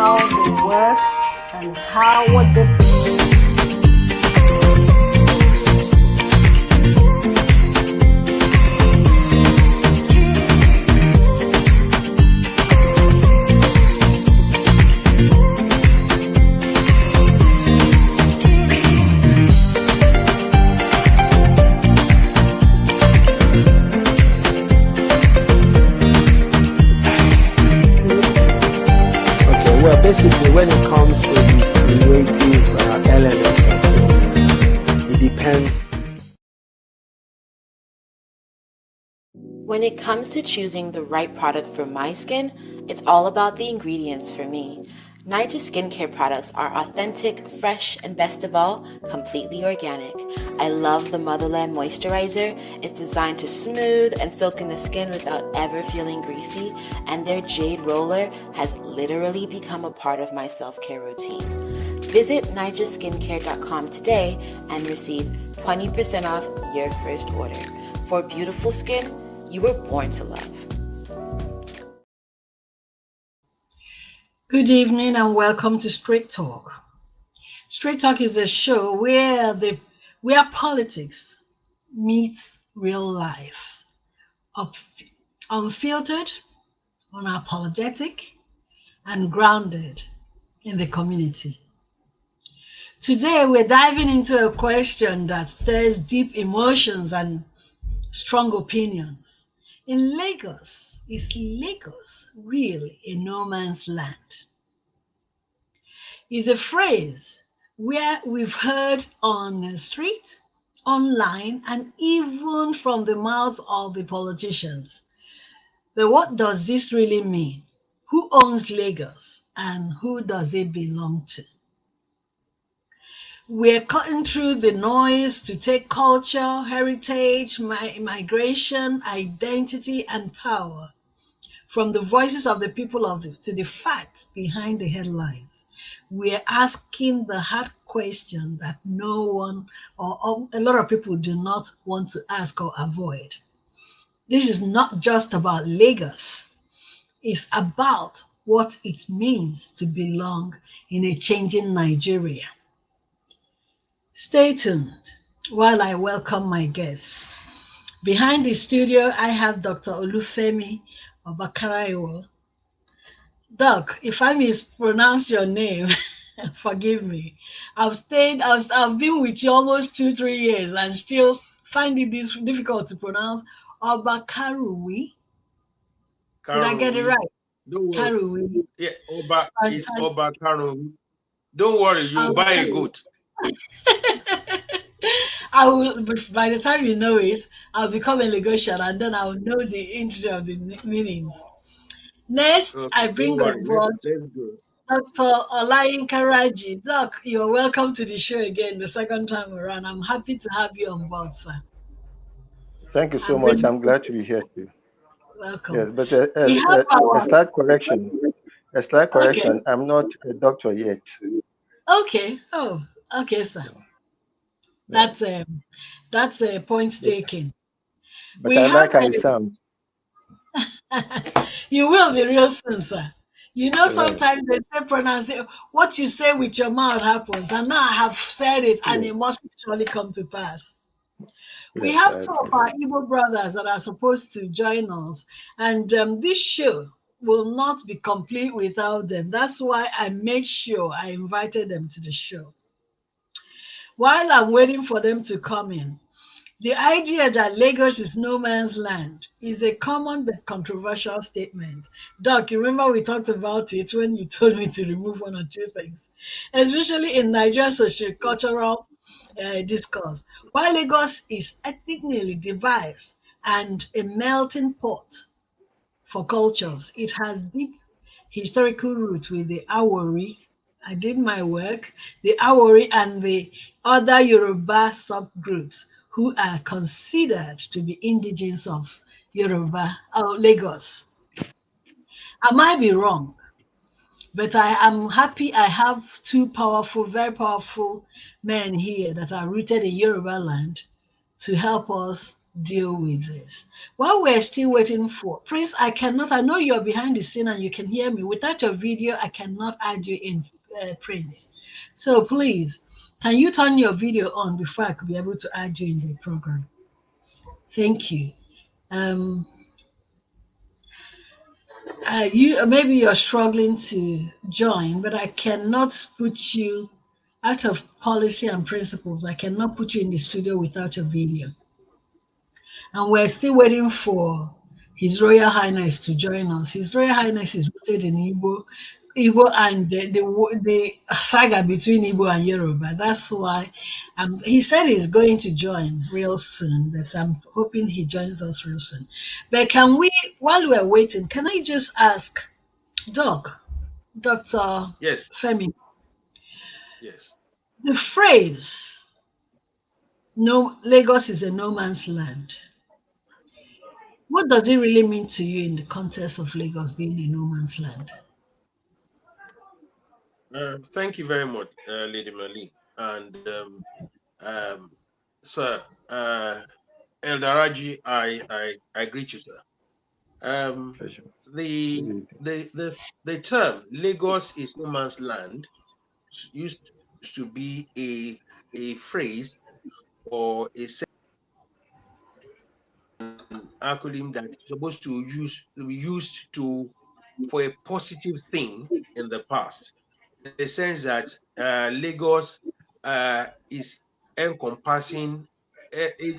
how they work and what they basically, when it comes to the creative element, it depends. When it comes to choosing the right product for my skin, it's all about the ingredients for me. Naija skincare products are authentic, fresh, and best of all, completely organic. I love the Motherland Moisturizer. It's designed to smooth and silken the skin without ever feeling greasy, and their Jade Roller has literally become a part of my self-care routine. Visit naijaskincare.com today and receive 20% off your first order. For beautiful skin you were born to love. Good evening and welcome to Straight Talk. Straight Talk is a show where politics meets real life. Unfiltered, unapologetic, and grounded in the community. Today we're diving into a question that stirs deep emotions and strong opinions. In Lagos, is Lagos really a no man's land? Is a phrase where we've heard on the street, online, and even from the mouths of the politicians. But what does this really mean? Who owns Lagos and who does it belong to? We're cutting through the noise to take culture, heritage, migration, identity, and power from the voices of the people to the facts behind the headlines. We're asking the hard question that no one or a lot of people do not want to ask or avoid. This is not just about Lagos. It's about what it means to belong in a changing Nigeria. Stay tuned while I welcome my guests. Behind the studio, I have Dr. Olufemi Obakaraiwo. Doc, if I mispronounce your name, forgive me. I've been with you almost 2-3 years and still find it difficult to pronounce. Obakarui. Did I get it right? Don't worry. Karui. Yeah, Oba is Oba Karui. Don't worry, you'll buy a goat. I will. By the time you know it, I'll become a Lagosian, and then I'll know the interest of the meanings. Next, Okay, I bring on board let's go. Dr. Olayinka Raji. Doc, you're welcome to the show again the second time around. I'm happy to have you on board, sir. Thank you so much. I'm glad to be here too. Welcome. Yes, but a slight correction. A slight correction. Okay. I'm not a doctor yet. Okay. Oh, okay, sir. That's a point taken. But I like how it sounds. You will be real soon, sir. You know, sometimes they say pronounce it. What you say with your mouth happens, and now I have said it, and it must surely come to pass. We have two of our Igbo brothers that are supposed to join us, and this show will not be complete without them. That's why I made sure I invited them to the show. While I'm waiting for them to come in, the idea that Lagos is no man's land is a common but controversial statement. Doc, you remember we talked about it when you told me to remove one or two things, especially in Nigeria's socio-cultural discourse. While Lagos is ethnically diverse and a melting pot for cultures, it has deep historical roots with the Awori. I did my work, the Awori and the other Yoruba subgroups who are considered to be indigenous of Yoruba or Lagos. I might be wrong, but I am happy I have two powerful, very powerful men here that are rooted in Yoruba land to help us deal with this. While we're still waiting for Prince, I know you're behind the scene and you can hear me. Without your video, I cannot add you in, Prince. So please, can you turn your video on before I could be able to add you in the program? Thank you. Um, you maybe you're struggling to join, but I cannot put you out of policy and principles. I cannot put you in the studio without your video. And we're still waiting for His Royal Highness to join us. His Royal Highness is rooted in Igbo and the saga between Igbo and Yoruba. That's why he said he's going to join real soon, but I'm hoping he joins us real soon. But can we, while we're waiting, can I just ask Dr. Yes. Femi, Yes. the phrase "No Lagos is a no man's land." What does it really mean to you in the context of Lagos being a no man's land? Thank you very much, Lady Marlene. And sir, Elder Raji, I greet you, sir. Pleasure. The the term Lagos is no man's land used to be a phrase or a acronym that is supposed to be used to for a positive thing in the past. In the sense that Lagos is encompassing,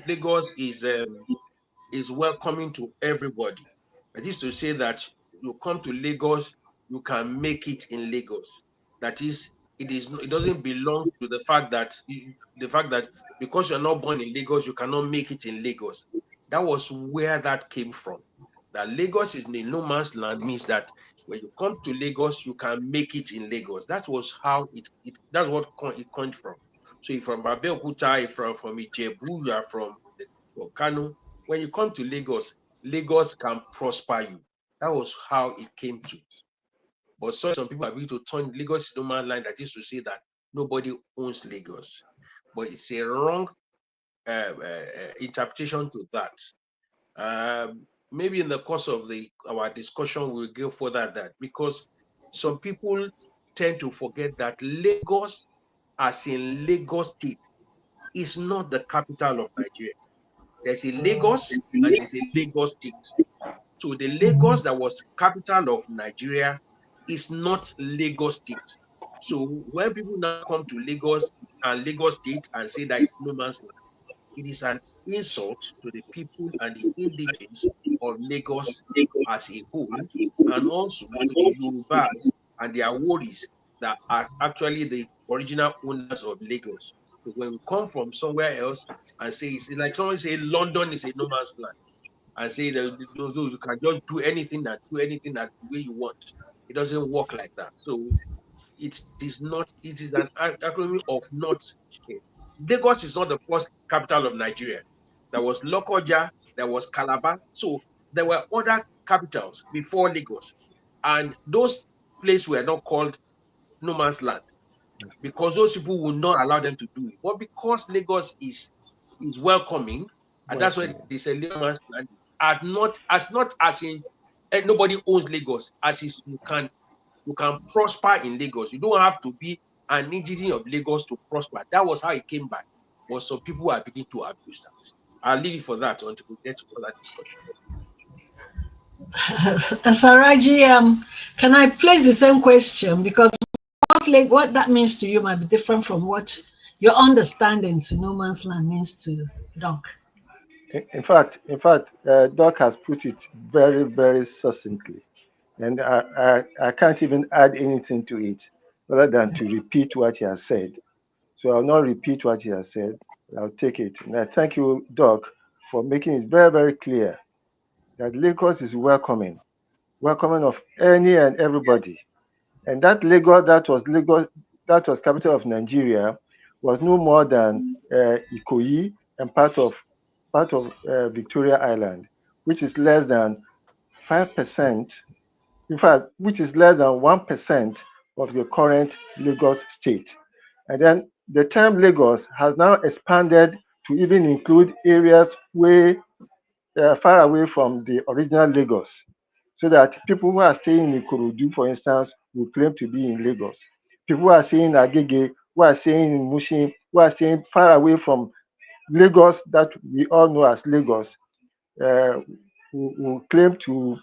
Lagos is welcoming to everybody. That is to say that you come to Lagos, you can make it in Lagos. That is, it doesn't belong to the fact that because you're not born in Lagos, you cannot make it in Lagos. That was where that came from. That Lagos is the no man's land means that when you come to Lagos, you can make it in Lagos. That was how that's what it coined from. So if from Abeokuta, if from Ijebu, you are from Kano, when you come to Lagos, Lagos can prosper you. That was how it came to. But some people are going to turn Lagos no man's land. That is to say that nobody owns Lagos. But it's a wrong interpretation to that. Maybe in the course of our discussion, we'll go further that because some people tend to forget that Lagos, as in Lagos State, is not the capital of Nigeria. There's a Lagos and there's a Lagos State. So the Lagos that was capital of Nigeria is not Lagos State. So when people now come to Lagos and Lagos State and say that it's no man's land, it is an insult to the people and the indigenes of Lagos as a whole, and also to the Yorùbás and their Aworis that are actually the original owners of Lagos. So when we come from somewhere else and say, it's like someone say London is a no man's land and say that you can just do anything that the way you want. It doesn't work like that. So it is an acronym of not. Lagos is not the first capital of Nigeria. There was Lokoja, there was Calabar. So there were other capitals before Lagos. And those places were not called no man's land because those people will not allow them to do it. But because Lagos is welcoming, and that's why they say no man's land, not as in nobody owns Lagos, as is you can prosper in Lagos. You don't have to be an indigenous of Lagos to prosper. That was how it came by. But some people are beginning to abuse that. I'll leave it for that until we get to further discussion. Saraji, can I place the same question? Because what that means to you might be different from what your understanding to no man's land means to Doc. In fact, Doc has put it very, very succinctly, and I can't even add anything to it other than to repeat what he has said. So I'll not repeat what he has said. I'll take it. And I thank you, Doc, for making it very, very clear that Lagos is welcoming of any and everybody. And that Lagos, that was capital of Nigeria, was no more than Ikoyi and part of Victoria Island, which is less than 5%. In fact, which is less than 1% of the current Lagos state. And then the term Lagos has now expanded to even include areas way far away from the original Lagos, so that people who are staying in Ikorodu, for instance, will claim to be in Lagos. People who are staying in Agege, who are staying in Mushin, who are staying far away from Lagos, that we all know as Lagos, uh, will claim to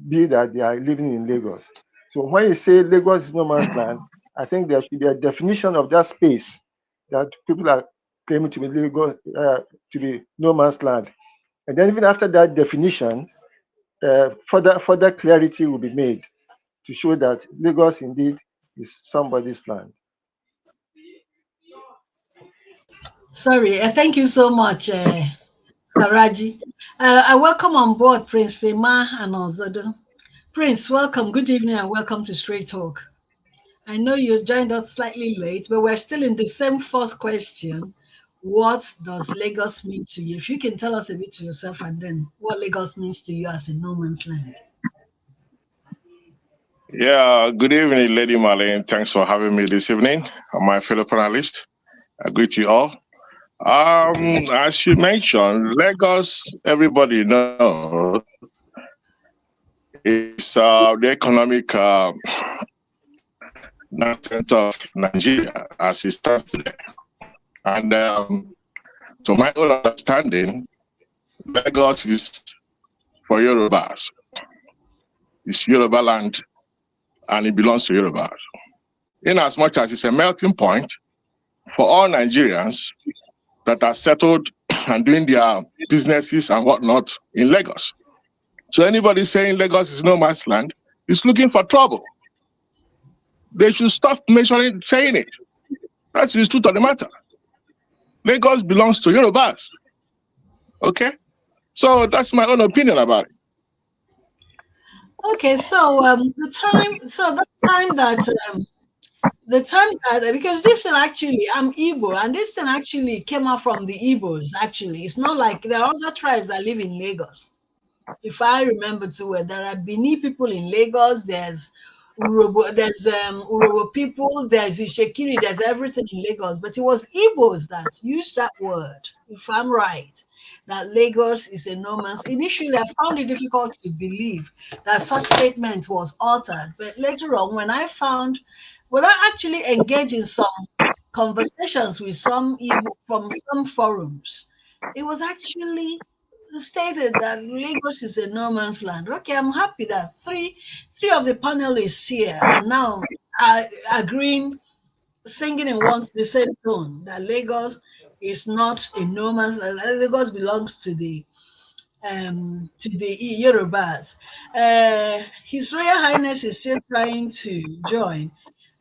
be that they are living in Lagos. So when you say Lagos is no man's land, I think there should be a definition of that space that people are claiming to be Lagos, to be no man's land. And then even after that definition, further clarity will be made to show that Lagos indeed is somebody's land. Sorry, thank you so much, Saraji. I welcome on board Prince Emma and Ozodo. Prince, welcome. Good evening and welcome to Straight Talk. I know you joined us slightly late, but we're still in the same first question. What does Lagos mean to you? If you can tell us a bit to yourself and then what Lagos means to you as a no man's land. Yeah, good evening, Lady Marlene. Thanks for having me this evening. My fellow panelists, I greet you all. As you mentioned, Lagos, everybody knows, is the economic center of Nigeria as it stands today. And to my own understanding, Lagos is for Yorùbás. It's Yoruba land, and it belongs to Yorùbás. In as much as it's a melting point for all Nigerians that are settled and doing their businesses and whatnot in Lagos. So anybody saying Lagos is no man's land is looking for trouble. They should stop saying it. That's the truth of the matter. Lagos belongs to Yorùbás. Okay? So that's my own opinion about it. Okay, so the time that because this thing actually I'm Igbo and this thing actually came out from the Igbos actually. It's not like there are other tribes that live in Lagos. If I remember too well, there are Bini people in Lagos, there's Urobo people, there's Ishekiri, there's everything in Lagos. But it was Igbos that used that word, if I'm right, that Lagos is a no man's. Initially, I found it difficult to believe that such statement was altered. But later on, when I actually engaged in some conversations with some Igbo from some forums, it was actually stated that Lagos is a no man's land. Okay, I'm happy that three of the panelists here are now agreeing, singing in the same tone that Lagos is not a no man's land. Lagos belongs to the Yorubas. His Royal Highness is still trying to join.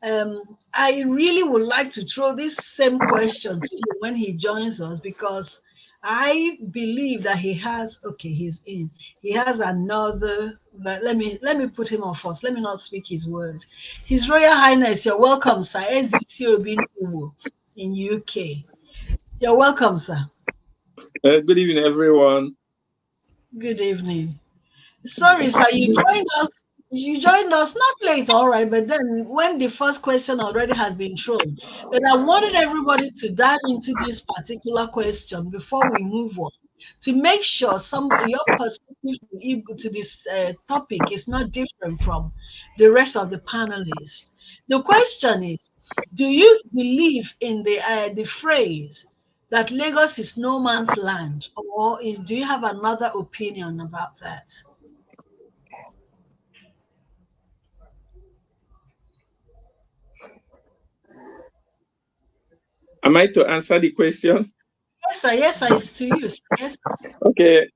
I really would like to throw this same question to him when he joins us because I believe that he has. Okay, he's in. He has another. But let me put him on first. Let me not speak his words. His Royal Highness, you're welcome, sir. SDCO in UK. You're welcome, sir. Good evening, everyone. Good evening. Sorry, sir, you joined us. You joined us not late, all right, but then when the first question already has been thrown, but I wanted everybody to dive into this particular question before we move on to make sure your perspective to this topic is not different from the rest of the panelists. The question is, do you believe in the phrase that Lagos is no man's land, or do you have another opinion about that? Am I to answer the question? Yes, sir. Yes, sir. It's to you. Sir. Yes. Okay.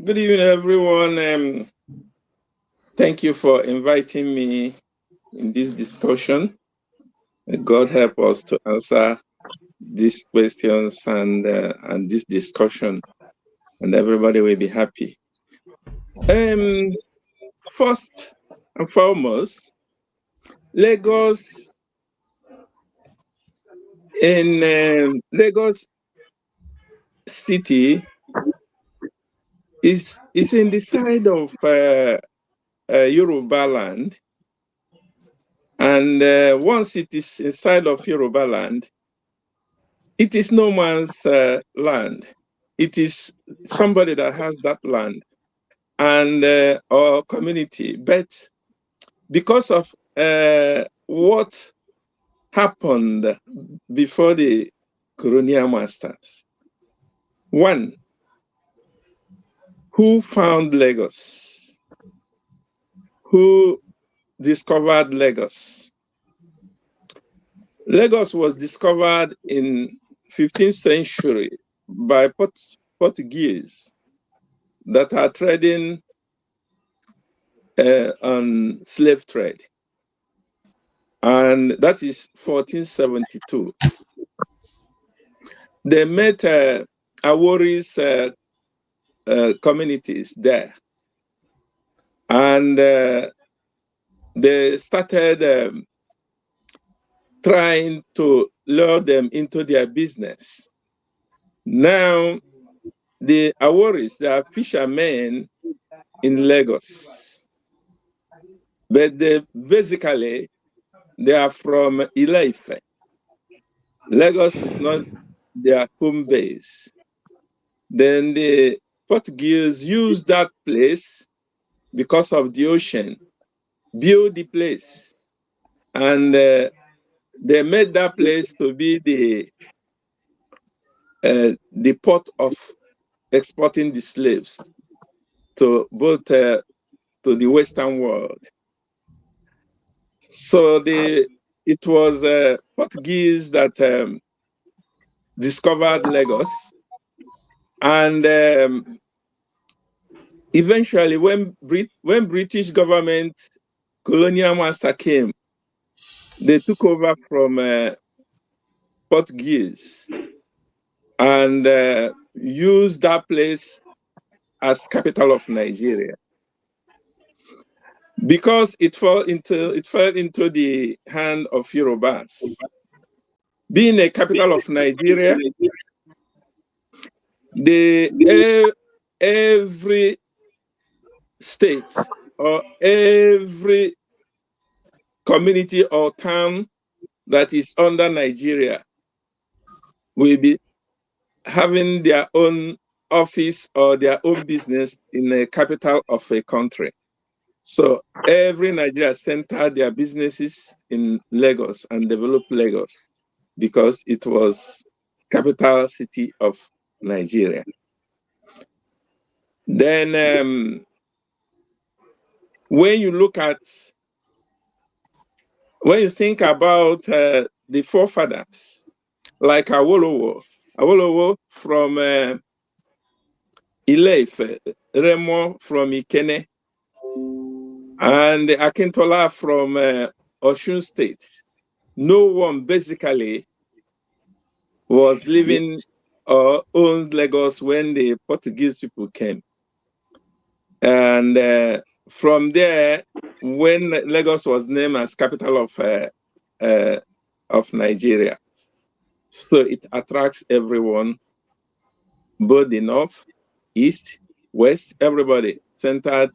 Good evening, everyone. Thank you for inviting me in this discussion. God help us to answer these questions and this discussion, and everybody will be happy. First and foremost, Lagos Lagos City is in the side of Yoruba land, and once it is inside of Yoruba land, it is no man's land. it is somebody that has that land and or community, but because of what happened before the colonial masters, one, who found Lagos? Who discovered Lagos? Lagos was discovered in 15th century by Portuguese that are trading on slave trade. And that is 1472. They met Aworis communities there. And they started trying to lure them into their business. Now, the Aworis, they are fishermen in Lagos, but basically they are from Ile-Ife. Lagos is not their home base. Then the Portuguese used that place because of the ocean, build the place, and they made that place to be the port of exporting the slaves to both to the Western world. So it was Portuguese that discovered Lagos, and eventually, when British government colonial master came, they took over from Portuguese and used that place as capital of Nigeria. Because it fell into the hand of Yorùbás. Being a capital of Nigeria, every state or every community or town that is under Nigeria will be having their own office or their own business in the capital of a country. So every Nigeria centered their businesses in Lagos and developed Lagos because it was capital city of Nigeria. Then when you think about the forefathers, like Awolowo from Ile-Ife, Remo from Ikene, and Akintola from Osun State, no one basically was living or owned Lagos when the Portuguese people came. And from there, when Lagos was named as capital of Nigeria, so it attracts everyone, both the north, east, west, everybody centered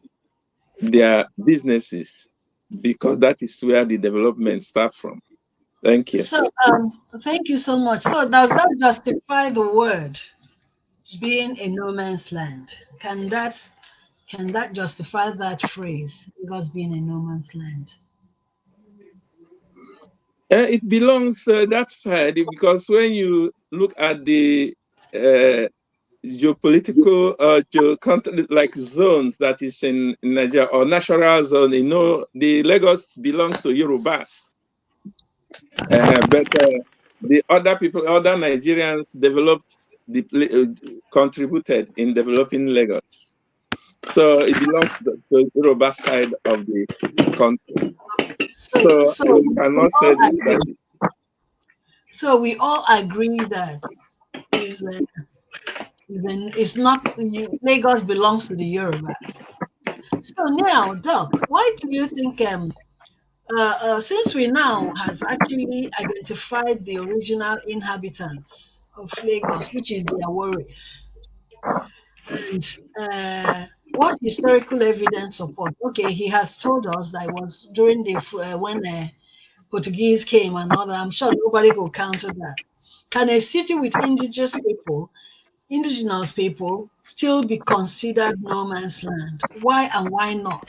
their businesses because that is where the development starts from. Thank you. So, thank you so much. So, does that justify the word being a no man's land? Can that justify that phrase, Lagos being a no man's land? It belongs that side because when you look at the geopolitical like zones that is in Nigeria or natural zone, the Lagos belongs to Yorùbás, but the other Nigerians contributed in developing Lagos, so it belongs to the Yoruba side of the country. So we cannot say that. So we all agree that it's not Lagos belongs to the Yorubas. So now, Doc, why do you think since we now has actually identified the original inhabitants of Lagos, which is the Aworis, and what historical evidence support? Okay, he has told us that it was during the when Portuguese came and all that. I'm sure nobody will counter that. Can a city with indigenous people indigenous people still be considered no man's land. Why and why not?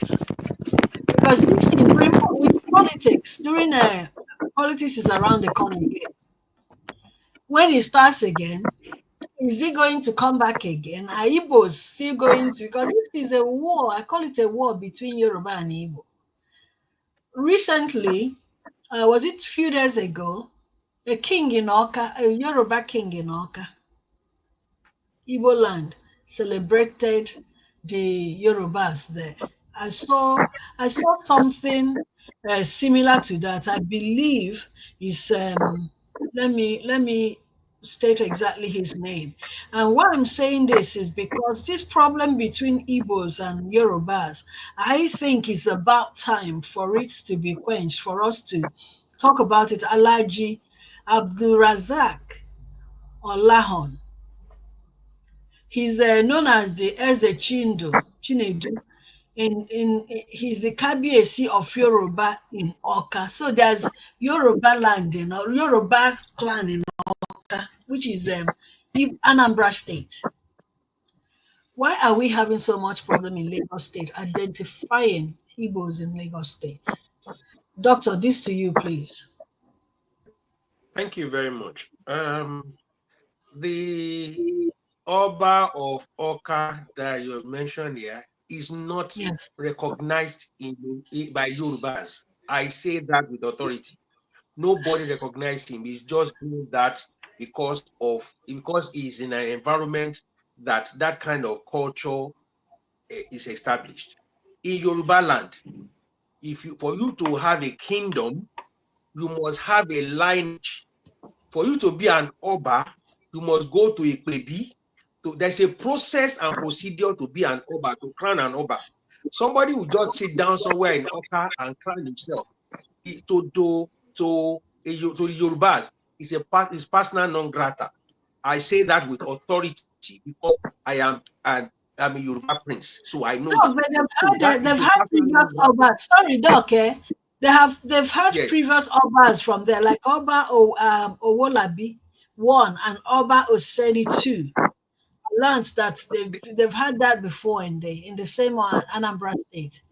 Because this thing during with politics, during politics is around the corner again. When it starts again, is it going to come back again? Are Igbos still going to? Because this is a war. I call it a war between Yoruba and Igbo. Recently, was it a few days ago, a king in Oka, a Yoruba king in Oka, Igbo land, celebrated the Yorubas there. I saw something similar to that. I believe is let me state exactly his name. And why I'm saying this is because this problem between Igbos and Yorubas, I think is about time for it to be quenched, for us to talk about it. Alaji Abdulrazak Olahon. He's known as the Eze Chinedu. He's the Kabiesi of Yoruba in Oka. So there's Yoruba land in or Yoruba clan in Oka, which is Anambra State. Why are we having so much problem in Lagos State identifying Igbos in Lagos State? Doctor, this to you, please. Thank you very much. The Oba of Oka that you mentioned here is not Yes. recognized by Yorubas. I say that with authority. Nobody recognized him. He's just doing that because he's in an environment that kind of culture is established. In Yoruba land, for you to have a kingdom, you must have a lineage. For you to be an Oba, you must go to a Pebi. There's a process and procedure to be an Oba, to crown an Oba. Somebody will just sit down somewhere in Oka and crown himself. To Yorubas, is personal non grata. I say that with authority because I'm a Yoruba prince, so I know it. No, but So that they've is a had personal non previous grata. Obas. Sorry, Doc. They've had Yes. previous Obas from there, like Owolabi one and Oba Oseni two. Lands that they've had that before in the same Anambra State.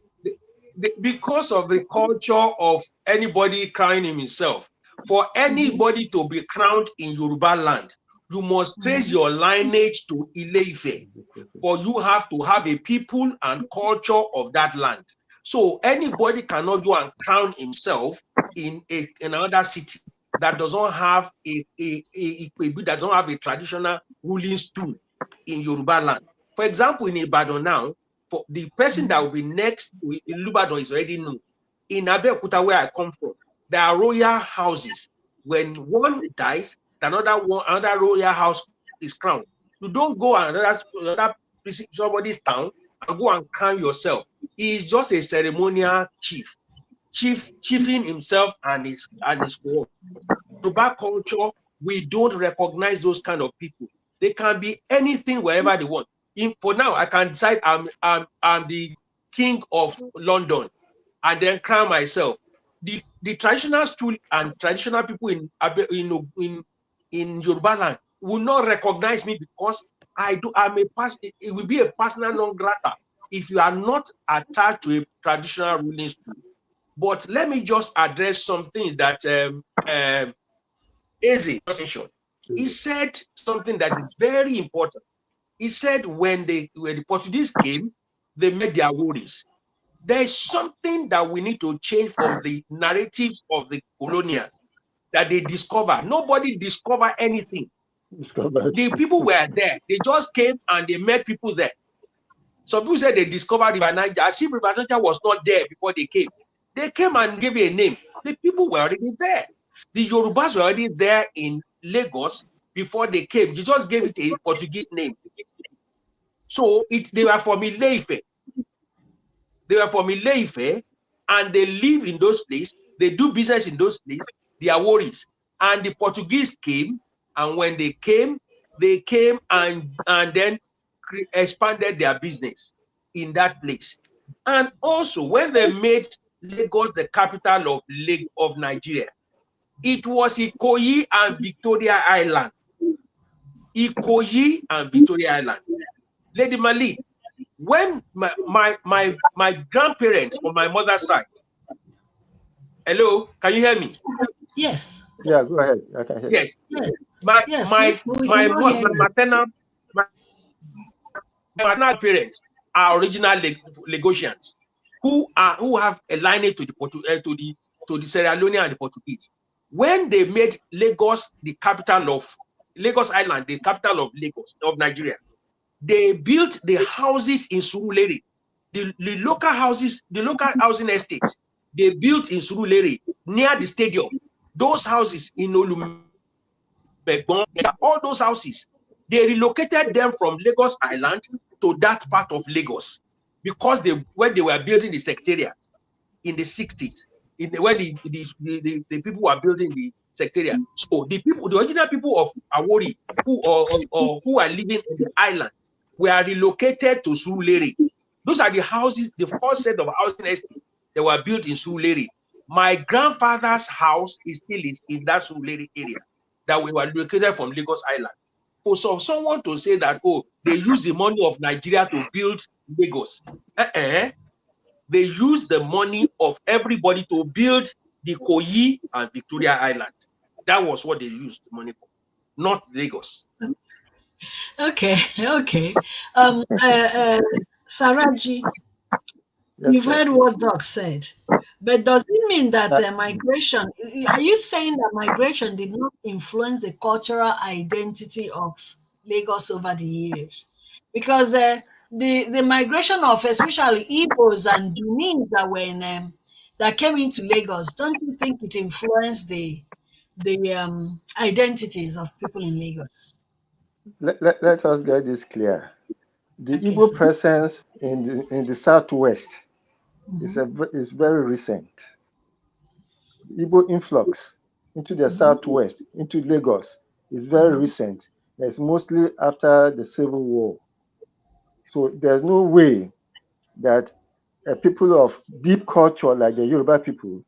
Because of the culture of anybody crowning himself, for Mhm, anybody to be crowned in Yoruba land, you must trace mhm, your lineage to Ile-Ife. For you have to have a people and culture of that land. So anybody cannot go and crown himself in another city that does not have that doesn't have a traditional ruling stool in Yoruba land. For example, in Ibadan now, for the person that mhm, will be next to Ibadan is already known. In Abeokuta, where I come from, there are royal houses. When one dies, another royal house is crowned. You don't go another somebody's town and go and crown yourself. He is just a ceremonial chiefing himself and his cohort. Yoruba culture, we don't recognize those kind of people. They can be anything wherever they want. For now, I can decide I'm the king of London and then crown myself. The traditional stool and traditional people in Yoruba land will not recognize me because it will be a personal non grata if you are not attached to a traditional ruling stool. But let me just address something that Eze mentioned. He said something that is very important. He said when the Portuguese came, they made their worries. There is something that we need to change from the narratives of the colonials that they discover. Nobody discovered anything. Discovered. The people were there. They just came and they met people there. Some people said they discovered River Niger. As if River Niger was not there before they came. They came and gave it a name. The people were already there. The Yorubas were already there in Lagos before they came. You just gave it a Portuguese name. So they were from Ile-Ife. They were from Ile-Ife and they live in those places. They do business in those places. They are worries. And the Portuguese came, and when they came and then expanded their business in that place. And also, when they made Lagos the capital of Nigeria, it was Ikoyi and Victoria Island. Ikoyi and Victoria Island. Lady Marlene, when my grandparents on my mother's side, hello, can you hear me? Yes. Yeah, go ahead. I can hear you. Yes. Yes. My Yes. my We my cannot hear my you. maternal parents are original Lagosians who have a lineage to the Sierra Leone and the Portuguese. When they made Lagos the capital of Lagos Island, the capital of Lagos of Nigeria, they built the houses in Surulere, the local houses, the local housing estates. They built in Surulere near the stadium. Those houses in Olumegbon, all those houses, they relocated them from Lagos Island to that part of Lagos because when they were building the secretariat in the 60s, when the people were building the secretariat. So the original people of Awori who are living in the island were relocated to Surulere. Those are the houses, the first set of housing estates that were built in Surulere. My grandfather's house is still in that Surulere area that we were located from Lagos Island. For someone to say that, oh, they use the money of Nigeria to build Lagos. They use the money of everybody to build the Koyi and Victoria Island. That was what they used the money for, not Lagos. Okay. Okay. Saraji, Yes, you've sir. heard what Doc said, but does it mean that Uh, migration? Are you saying that migration did not influence the cultural identity of Lagos over the years? Because the migration of especially Igbos and Benin that were in that came into Lagos, don't you think it influenced the identities of people in Lagos? let us get this clear. The Okay, Igbo sir. presence in the southwest Hmm. is very recent. The Igbo influx into the Hmm. southwest, into Lagos, is very Hmm. recent. It's mostly after the Civil War. So there's no way that a people of deep culture like the Yoruba people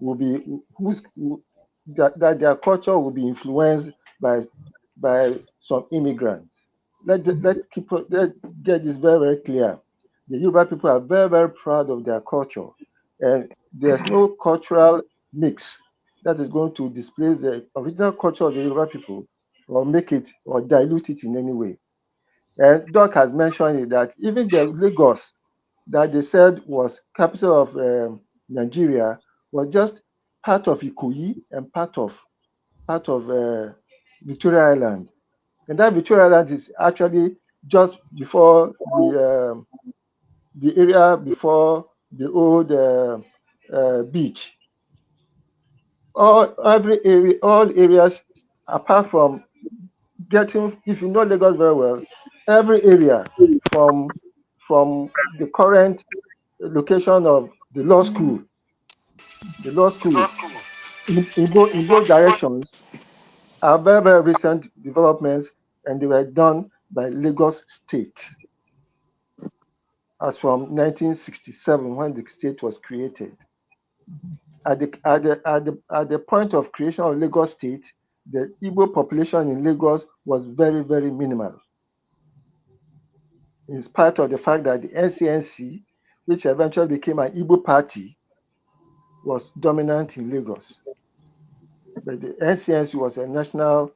will be that their culture will be influenced by some immigrants. Let get this very very clear. The Yoruba people are very very proud of their culture, and there's no cultural mix that is going to displace the original culture of the Yoruba people or make it or dilute it in any way. And Doc has mentioned it that even the Lagos that they said was capital of Nigeria was just part of Ikoyi and part of Victoria Island. And that Victoria Island is actually just before the area before the old beach. All areas apart from getting, if you know Lagos very well, every area from the current location of the law schools in both directions are very, very recent developments, and they were done by Lagos State as from 1967 when the state was created. At the point of creation of Lagos State, the Igbo population in Lagos was very, very minimal. In spite of the fact that the NCNC, which eventually became an Igbo party, was dominant in Lagos. But the NCNC was a national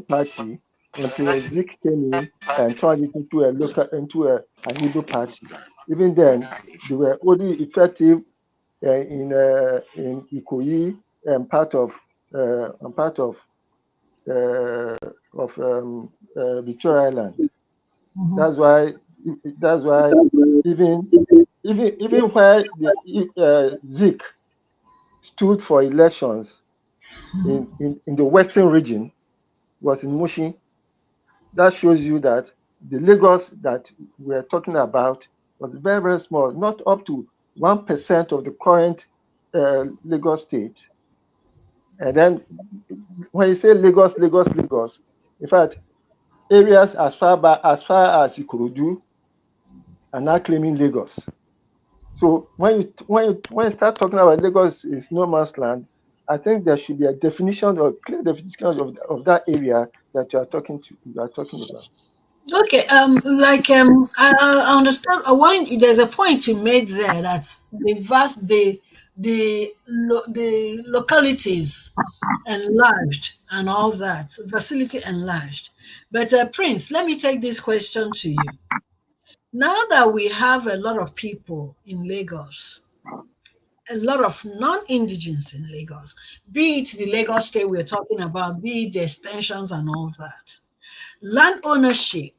party until Zik came in and turned it an Igbo party. Even then, they were only effective in Ikoyi and part uh, of Victoria Island. Hmm. That's why even even where Zik stood for elections in the western region was in Mushin. That shows you that the Lagos that we're talking about was very, very small, not up to 1% of the current Lagos state. And then when you say Lagos, Lagos, Lagos, in fact, areas as far as Ikorodu are now claiming Lagos. So when you start talking about Lagos is no man's land, I think there should be a definition or clear definition of that area that you are talking about. Okay, I understand. One, there's a point you made there that the localities enlarged and all that facility enlarged. But Prince, let me take this question to you. Now that we have a lot of people in Lagos, a lot of non-indigens in Lagos, be it the Lagos state we're talking about, be it the extensions and all that, land ownership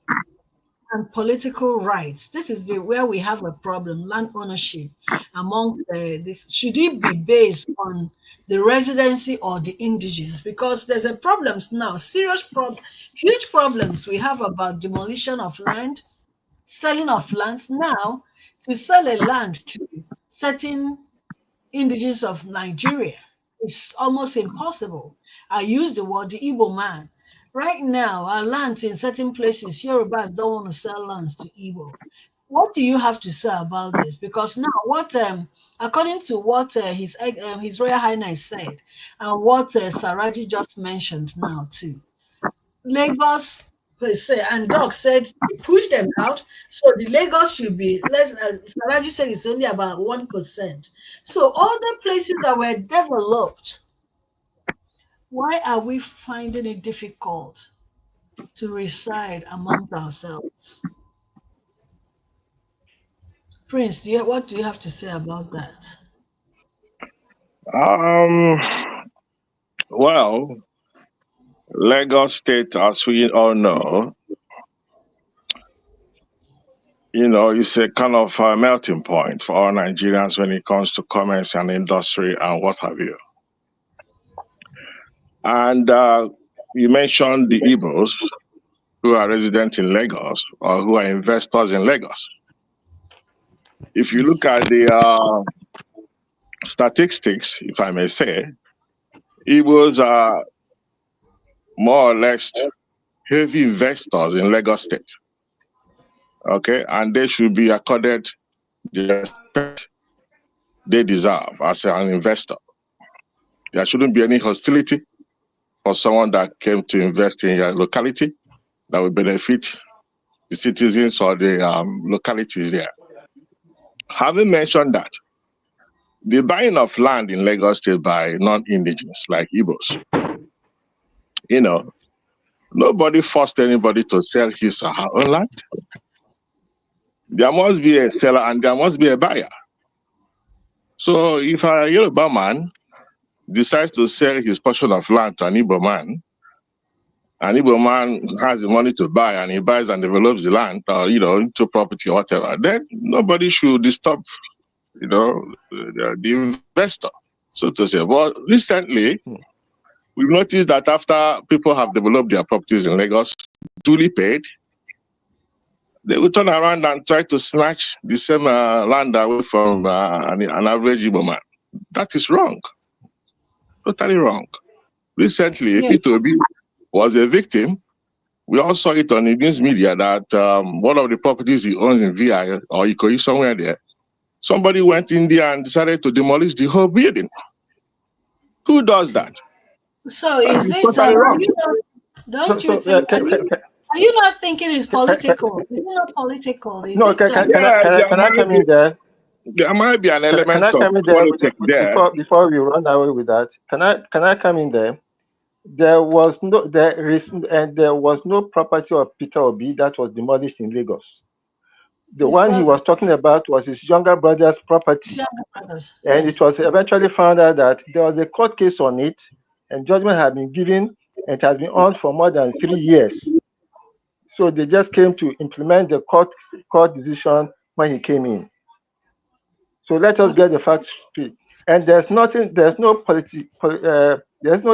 and political rights. This is where we have a problem. Land ownership amongst this, should it be based on the residency or the indigens? Because there's a problems now, huge problems we have about demolition of land, selling of lands. Now, to sell a land to certain indigenous of Nigeria. It's almost impossible. I use the word the Igbo man. Right now, our lands in certain places, Yorùbás don't want to sell lands to Igbo. What do you have to say about this? Because now, according to what His Royal Highness said, and what Saraji just mentioned now too, Lagos, they say, and Doc said they push them out. So the Lagos should be less. Saraji said it's only about 1%. So all the places that were developed, why are we finding it difficult to reside amongst ourselves? Prince, what do you have to say about that? Um, well, Lagos State, as we all know, it's a kind of a melting point for all Nigerians when it comes to commerce and industry and what have you. And you mentioned the Igbos who are resident in Lagos or who are investors in Lagos. If you look at the statistics, if I may say, Igbos are more or less heavy investors in Lagos State. Okay, and they should be accorded the respect they deserve as an investor. There shouldn't be any hostility for someone that came to invest in your locality that will benefit the citizens or the localities there. Having mentioned that, the buying of land in Lagos State by non-indigenous like Igbos, nobody forced anybody to sell his or her own land. There must be a seller and there must be a buyer. So if a Yoruba man decides to sell his portion of land to an Igbo man has the money to buy and he buys and develops the land or, into property or whatever, then nobody should disturb, the investor, so to say. But recently, we've noticed that after people have developed their properties in Lagos, duly paid, they will turn around and try to snatch the same land away from an average Igbo man. That is wrong. Totally wrong. Recently, P2B was a victim. We all saw it on the news media that one of the properties he owns in VI or Ikoyi, somewhere there, somebody went in there and decided to demolish the whole building. Who does that? So is it, totally wrong. are you not thinking it's political? Is it not political? Is No, it, can I come in there? There might be an element of politics there. Before we run away with that, can I come in there? There was no property of Peter Obi that was demolished in Lagos. The one he was talking about was his younger brother's property. And it was eventually found out that there was a court case on it, and judgment had been given, and it has been on for more than 3 years. So they just came to implement the court decision when he came in. So let us get the facts straight. And there's no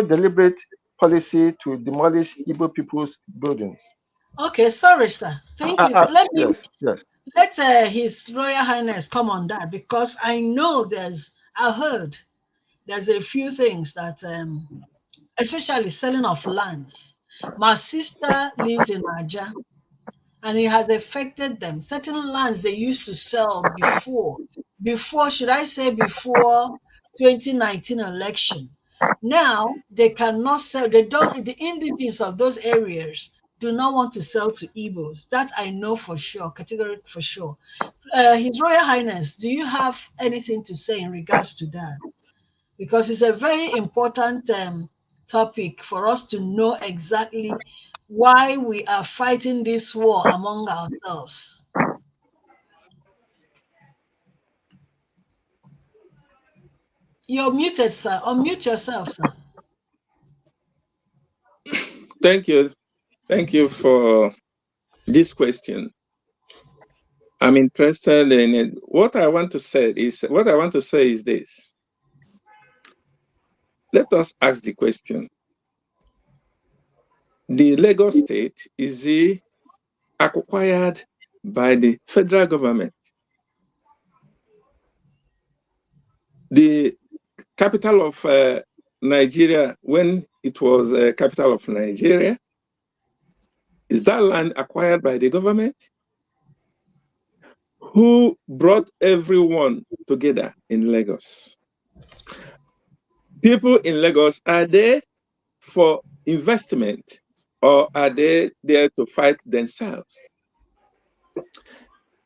deliberate policy to demolish Igbo people's buildings. Okay, sorry, sir. Thank you. Let His Royal Highness come on that, because I know I heard there's a few things that, especially selling of lands. My sister lives in Aja, and it has affected them. Certain lands they used to sell before 2019 election. Now they cannot sell. They don't. The indigenous of those areas do not want to sell to Igbos. That I know for sure, category for sure. His Royal Highness, do you have anything to say in regards to that? Because it's a very important topic for us to know exactly why we are fighting this war among ourselves. You're muted, sir. Unmute yourself, sir. Thank you. Thank you for this question. I'm interested in it. What I want to say is this. Let us ask the question. The Lagos state is acquired by the federal government. The capital of Nigeria, when it was capital of Nigeria, is that land acquired by the government? Who brought everyone together in Lagos? People in Lagos, are they for investment or are they there to fight themselves?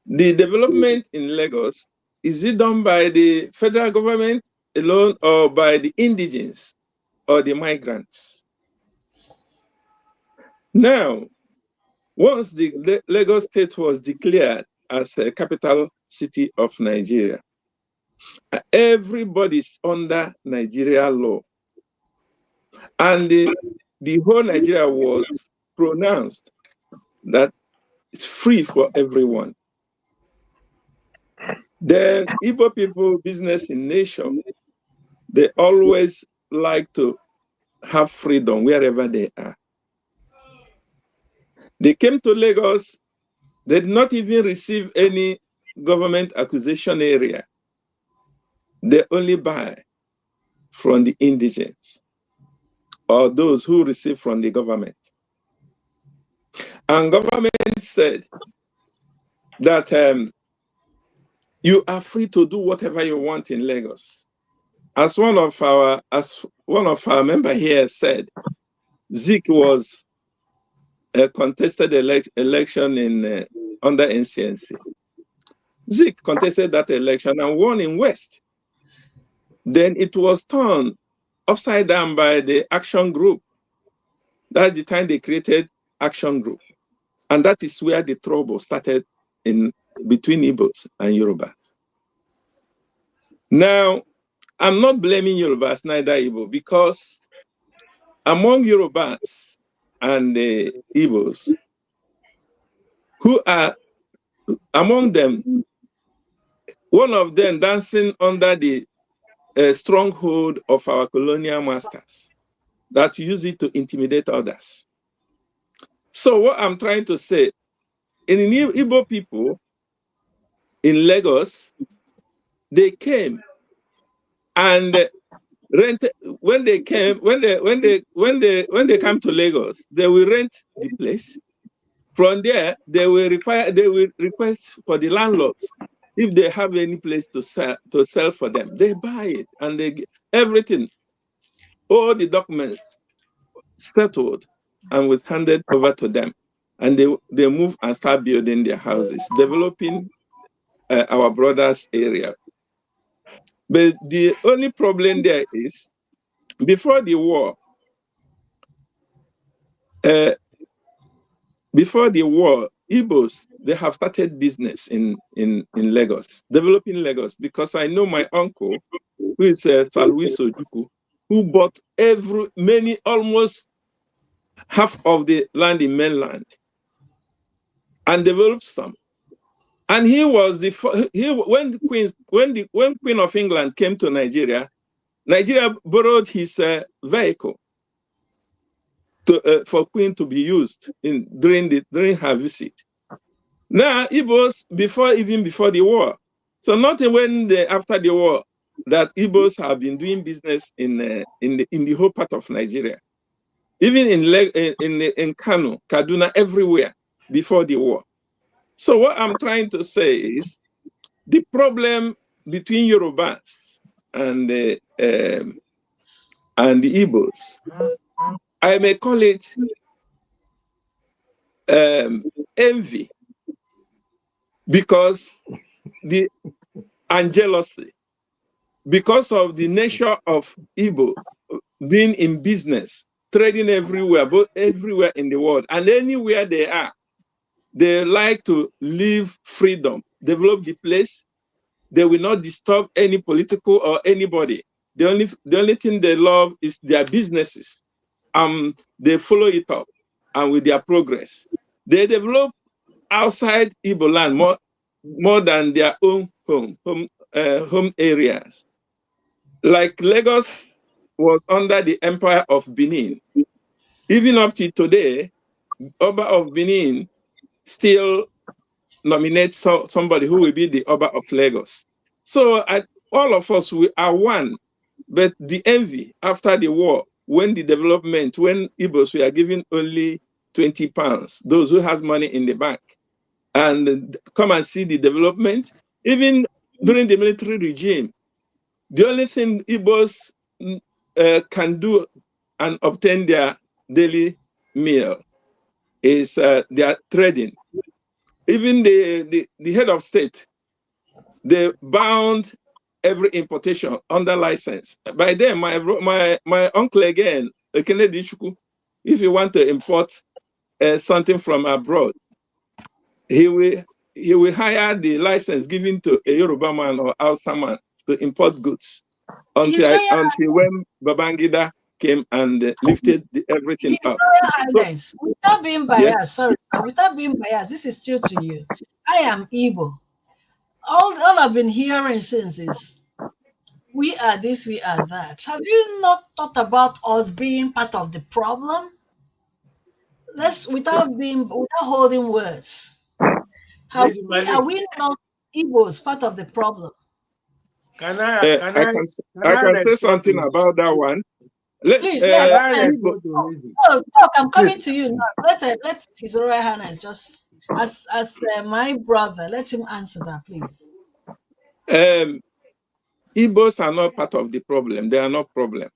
The development in Lagos, is it done by the federal government alone or by the indigenes or the migrants? Now, once the Lagos state was declared as a capital city of Nigeria, everybody's under Nigeria law. And the whole Nigeria was pronounced that it's free for everyone. Then Igbo people, business in nature, they always like to have freedom wherever they are. They came to Lagos, they did not even receive any government acquisition area. They only buy from the indigents or those who receive from the government. And government said that you are free to do whatever you want in Lagos. As one of our member here said, Zeke was a contested election in under NCNC. Zeke contested that election and won in West. Then it was turned upside down by the action group. That's the time they created action group. And that is where the trouble started in between Igbos and Yorùbás. Now, I'm not blaming Yorùbás, neither Igbo, because among Yorùbás and the Igbos, who are among them, one of them dancing under the stronghold of our colonial masters that use it to intimidate others. So what I'm trying to say, in Igbo people in Lagos, they came and rented. When they come to Lagos, they will rent the place. From there, they will request for the landlords if they have any place to sell for them. They buy it and they get everything, all the documents settled and was handed over to them. And they move and start building their houses, developing our brothers' area. But the only problem there is, before the war, Igbos, they have started business in Lagos, developing Lagos, because I know my uncle, who is Salwiso Juku, who bought almost half of the land in mainland and developed some. And he was when Queen of England came to Nigeria, Nigeria borrowed his vehicle for Queen to be used during her visit. Now, Igbos even before the war, so not when after the war that Igbos have been doing business in the whole part of Nigeria, even in Kano, Kaduna, everywhere before the war. So what I'm trying to say is the problem between Yorùbás and and the Igbos. I may call it envy, because and jealousy, because of the nature of Igbo being in business, trading everywhere, both everywhere in the world, and anywhere they are, they like to live freedom, develop the place. They will not disturb any political or anybody. The only thing they love is their businesses. They follow it up, and with their progress, they develop outside Igbo land more than their own home areas. Like Lagos was under the empire of Benin. Even up to today, Oba of Benin still nominates somebody who will be the Oba of Lagos. So all of us, we are one. But the envy after the war, when Igbos were given only 20 pounds, those who have money in the bank, and come and see the development, even during the military regime, the only thing Igbos can do and obtain their daily meal is their trading. Even the head of state, they bound every importation under license. By then, my uncle again, Kennedy Chuku, if you want to import something from abroad, he will hire the license given to a Yoruba man or Hausa man to import goods until when Babangida came and lifted everything His up. Royal Highness, without being biased, sorry, sir, without being biased, this is still to you. I am Igbo. All I've been hearing since is we are this, we are that. Have you not thought about us being part of the problem? Without holding words. Lady Are Marlene, we not Igbos part of the problem? I can say respond something to about that one. Please can I let respond to Lady? talk. I'm coming to you now. Let His Royal Highness just as my brother. Let him answer that, please. Igbos are not part of the problem. They are not problem.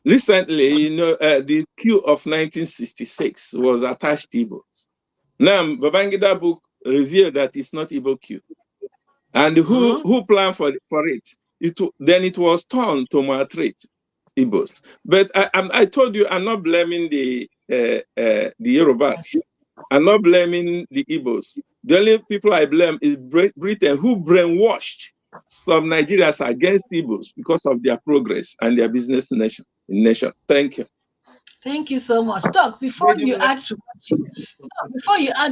Recently, the coup of 1966 was attached to Igbos. Now, Babangida book revealed that it's not Igbo coup. And who planned for it? Then it was turned to maltreat Igbos. But I told you, I'm not blaming the Yorùbás. I'm not blaming the Igbos. The only people I blame is Britain, who brainwashed some Nigerians against Igbos because of their progress and their business nation. Thank you. Thank you so much. Doc, before you add,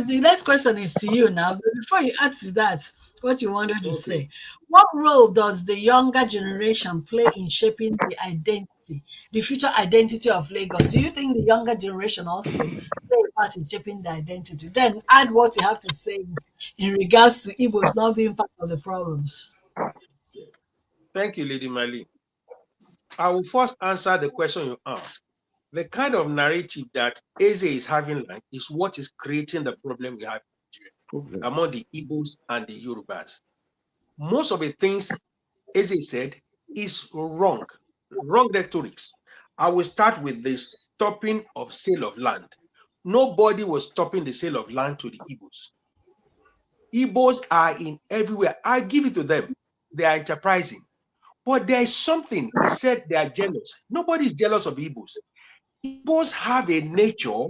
the next question is to you now. But before you add to that, what you wanted to say, what role does the younger generation play in shaping the future identity of Lagos? Do you think the younger generation also play a part in shaping the identity? Then add what you have to say in regards to Igbos not being part of the problems. Thank you, Lady Marlene. I will first answer the question you asked. The kind of narrative that Eze is having is what is creating the problem we have in Nigeria among the Igbos and the Yorùbás. Most of the things Eze said is wrong rhetorics. I will start with the stopping of sale of land. Nobody was stopping the sale of land to the Igbos. Igbos are in everywhere. I give it to them. They are enterprising. But there is something, he said they are jealous. Nobody is jealous of the Igbos. Igbos have a nature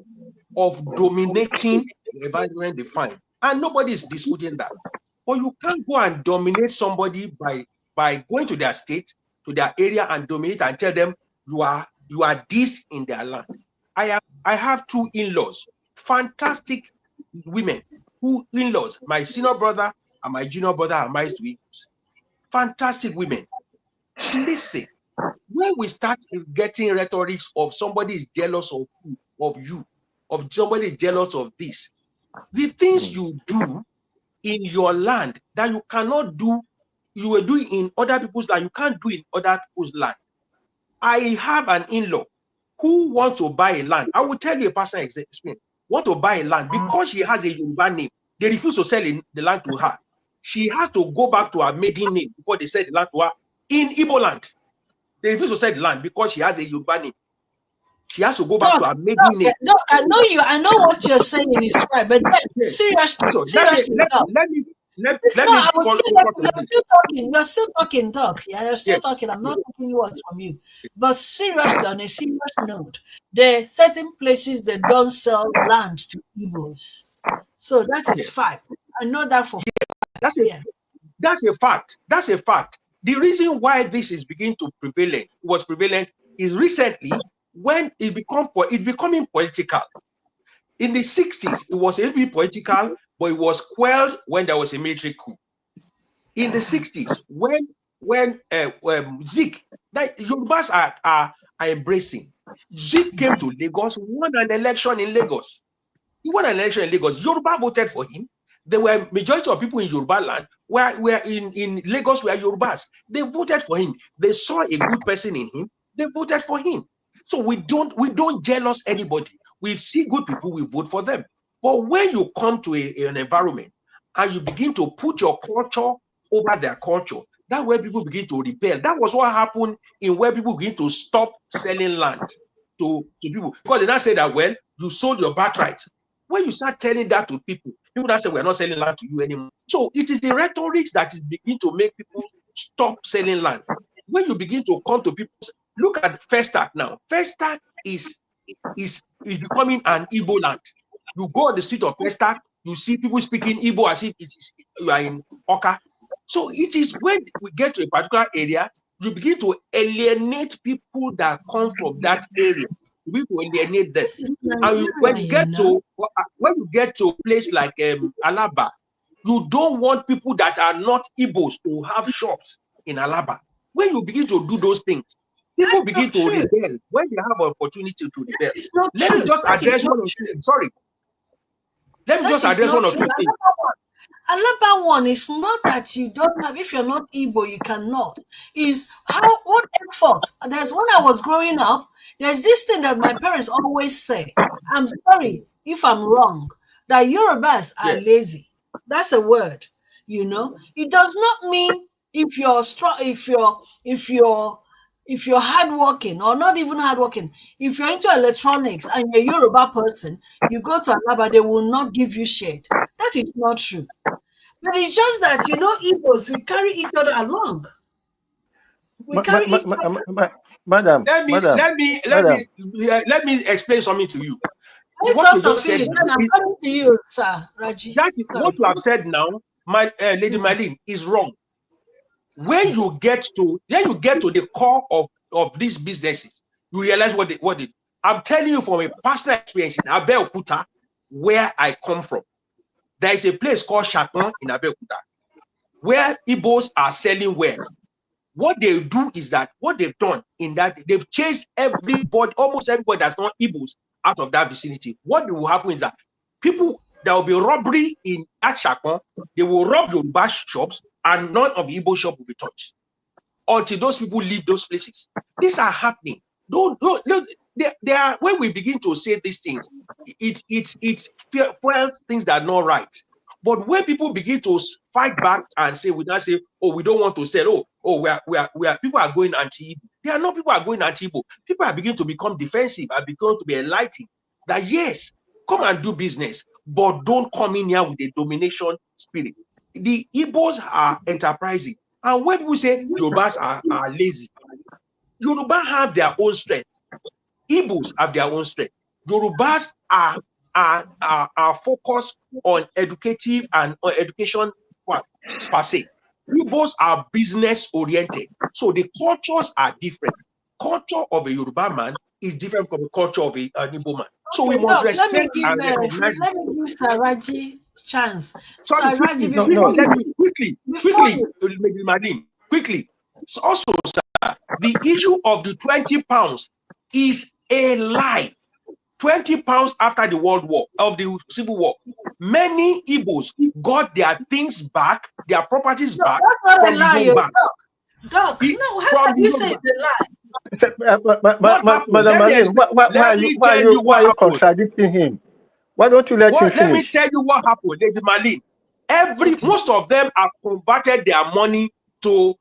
of dominating the environment they find, and nobody is disputing that. But you can't go and dominate somebody by going to their state, to their area, and dominate and tell them you are this in their land. I have two in-laws, fantastic women, in-laws, my senior brother and my junior brother are married to Igbos. Fantastic women. Listen, when we start getting rhetorics of somebody is jealous of you, of somebody is jealous of this, the things you do in your land that you cannot do, you will do in other people's land, you can't do in other people's land. I have an in-law who wants to buy a land. I will tell you a personal experience. Want to buy a land because she has a Yoruba name. They refuse to sell the land to her. She had to go back to her maiden name before they sell the land to her in Igbo land. They refuse to sell the land because she has a Yoruba name. She has to go back to her maiden name. Doc, I know you. I know what you're saying is right, but then Yes. seriously, So seriously, Doc. let me No, focus on you're this. still talking. You're still talking, Doc. Yeah, you're still Yes. talking. I'm not taking words from you. But seriously, on a serious note, there are certain places that don't sell land to Igbos. So that is Yes. fact. I know that for That's a yeah. that's a fact. That's a fact. The reason why this is beginning to was prevalent is recently when it becoming political. In the 60s, it was a little bit political, but it was quelled when there was a military coup. In the 60s, when Zik, that Yorùbás are embracing. Zik came to Lagos, won an election in Lagos. He won an election in Lagos. Yoruba voted for him. There were majority of people in Yoruba land were in Lagos were Yorùbás. They voted for him. They saw a good person in him. They voted for him. So we don't jealous anybody. We see good people, we vote for them. But when you come to an environment and you begin to put your culture over their culture, that's where people begin to rebel. That was what happened in where people begin to stop selling land to people. Because they now say that, well, you sold your birthright. When you start telling that to people, people now say we're not selling land to you anymore. So it is the rhetoric that is begin to make people stop selling land. When you begin to come to people, look at Festac now. Festac is becoming an Igbo land. You go on the street of Festac, you see people speaking Igbo as if you are in Oka. So it is when we get to a particular area, you begin to alienate people that come from that area. You begin to alienate them. This is And when you Nigeria, get to a place like Alaba, you don't want people that are not Igbos to have shops in Alaba. When you begin to do those things, people That's begin not to true. rebel when they have an opportunity to rebel. That is not Let me true. just That is address not one or two. true. Sorry. Let me That just is address not one or true. two things. Another one is not that you don't have, if you're not Igbo, you cannot. Is what effort? There's when I was growing up, there's this thing that my parents always say. I'm sorry if I'm wrong, that Yorùbás are Yes. lazy. That's a word, you know. It does not mean if you're strong, if you're hardworking or not even hardworking, if you're into electronics and you're a Yoruba person, you go to Alaba, they will not give you shade. That is not true. But it's just that, Igbos, we carry each other along. We carry each other. Madam, Let me explain something to you. Let What you Doctor just said finish, now then I'm coming to you, Sir Raji. that is what Sorry. you have said now, my Lady Marlene, is wrong. When you get to the core of these businesses, you realize what they. I'm telling you from a personal experience in Abeokuta, where I come from. There is a place called Chapon in Abeokuta, where Igbos are selling wares. What they do is that what they've done in that they've chased everybody, almost everybody that's not Igbos out of that vicinity. What will happen is that there will be robbery in that Chapon. They will rob Yorùbá shops, and none of the Igbo shop will be touched until those people leave those places. These are happening. Don't they are when we begin to say these things, it fuels things that are not right. But when people begin to fight back and say, we now say, oh, we don't want to sell, we are people are going anti-Igbo. They are not people are going anti-Igbo. People are beginning to become defensive, are beginning to be enlightened that yes, come and do business, but don't come in here with a domination spirit. The Igbos are enterprising. And when people say Yorùbás are lazy, Yoruba have their own strength. Igbos have their own strength. Yorùbás are focused on educative and on education per se. Igbos are business oriented. So the cultures are different. Culture of a Yoruba man is different from the culture of an Igbo man. So we must Doc, let me respect give and recognize. Sir Raji chance. Sorry, Sir Raji, quickly. So also, sir, the issue of the 20 pounds is a lie. 20 pounds after the World War, of the Civil War, many Igbos got their things back, their properties back that's not from a the lie, Yorùbás. Doc, no, how can you say it's a lie? Madam Marlene, why are you contradicting him? Why don't you let him finish? Let me tell you what happened, Lady Marlene. Most of them have converted their money to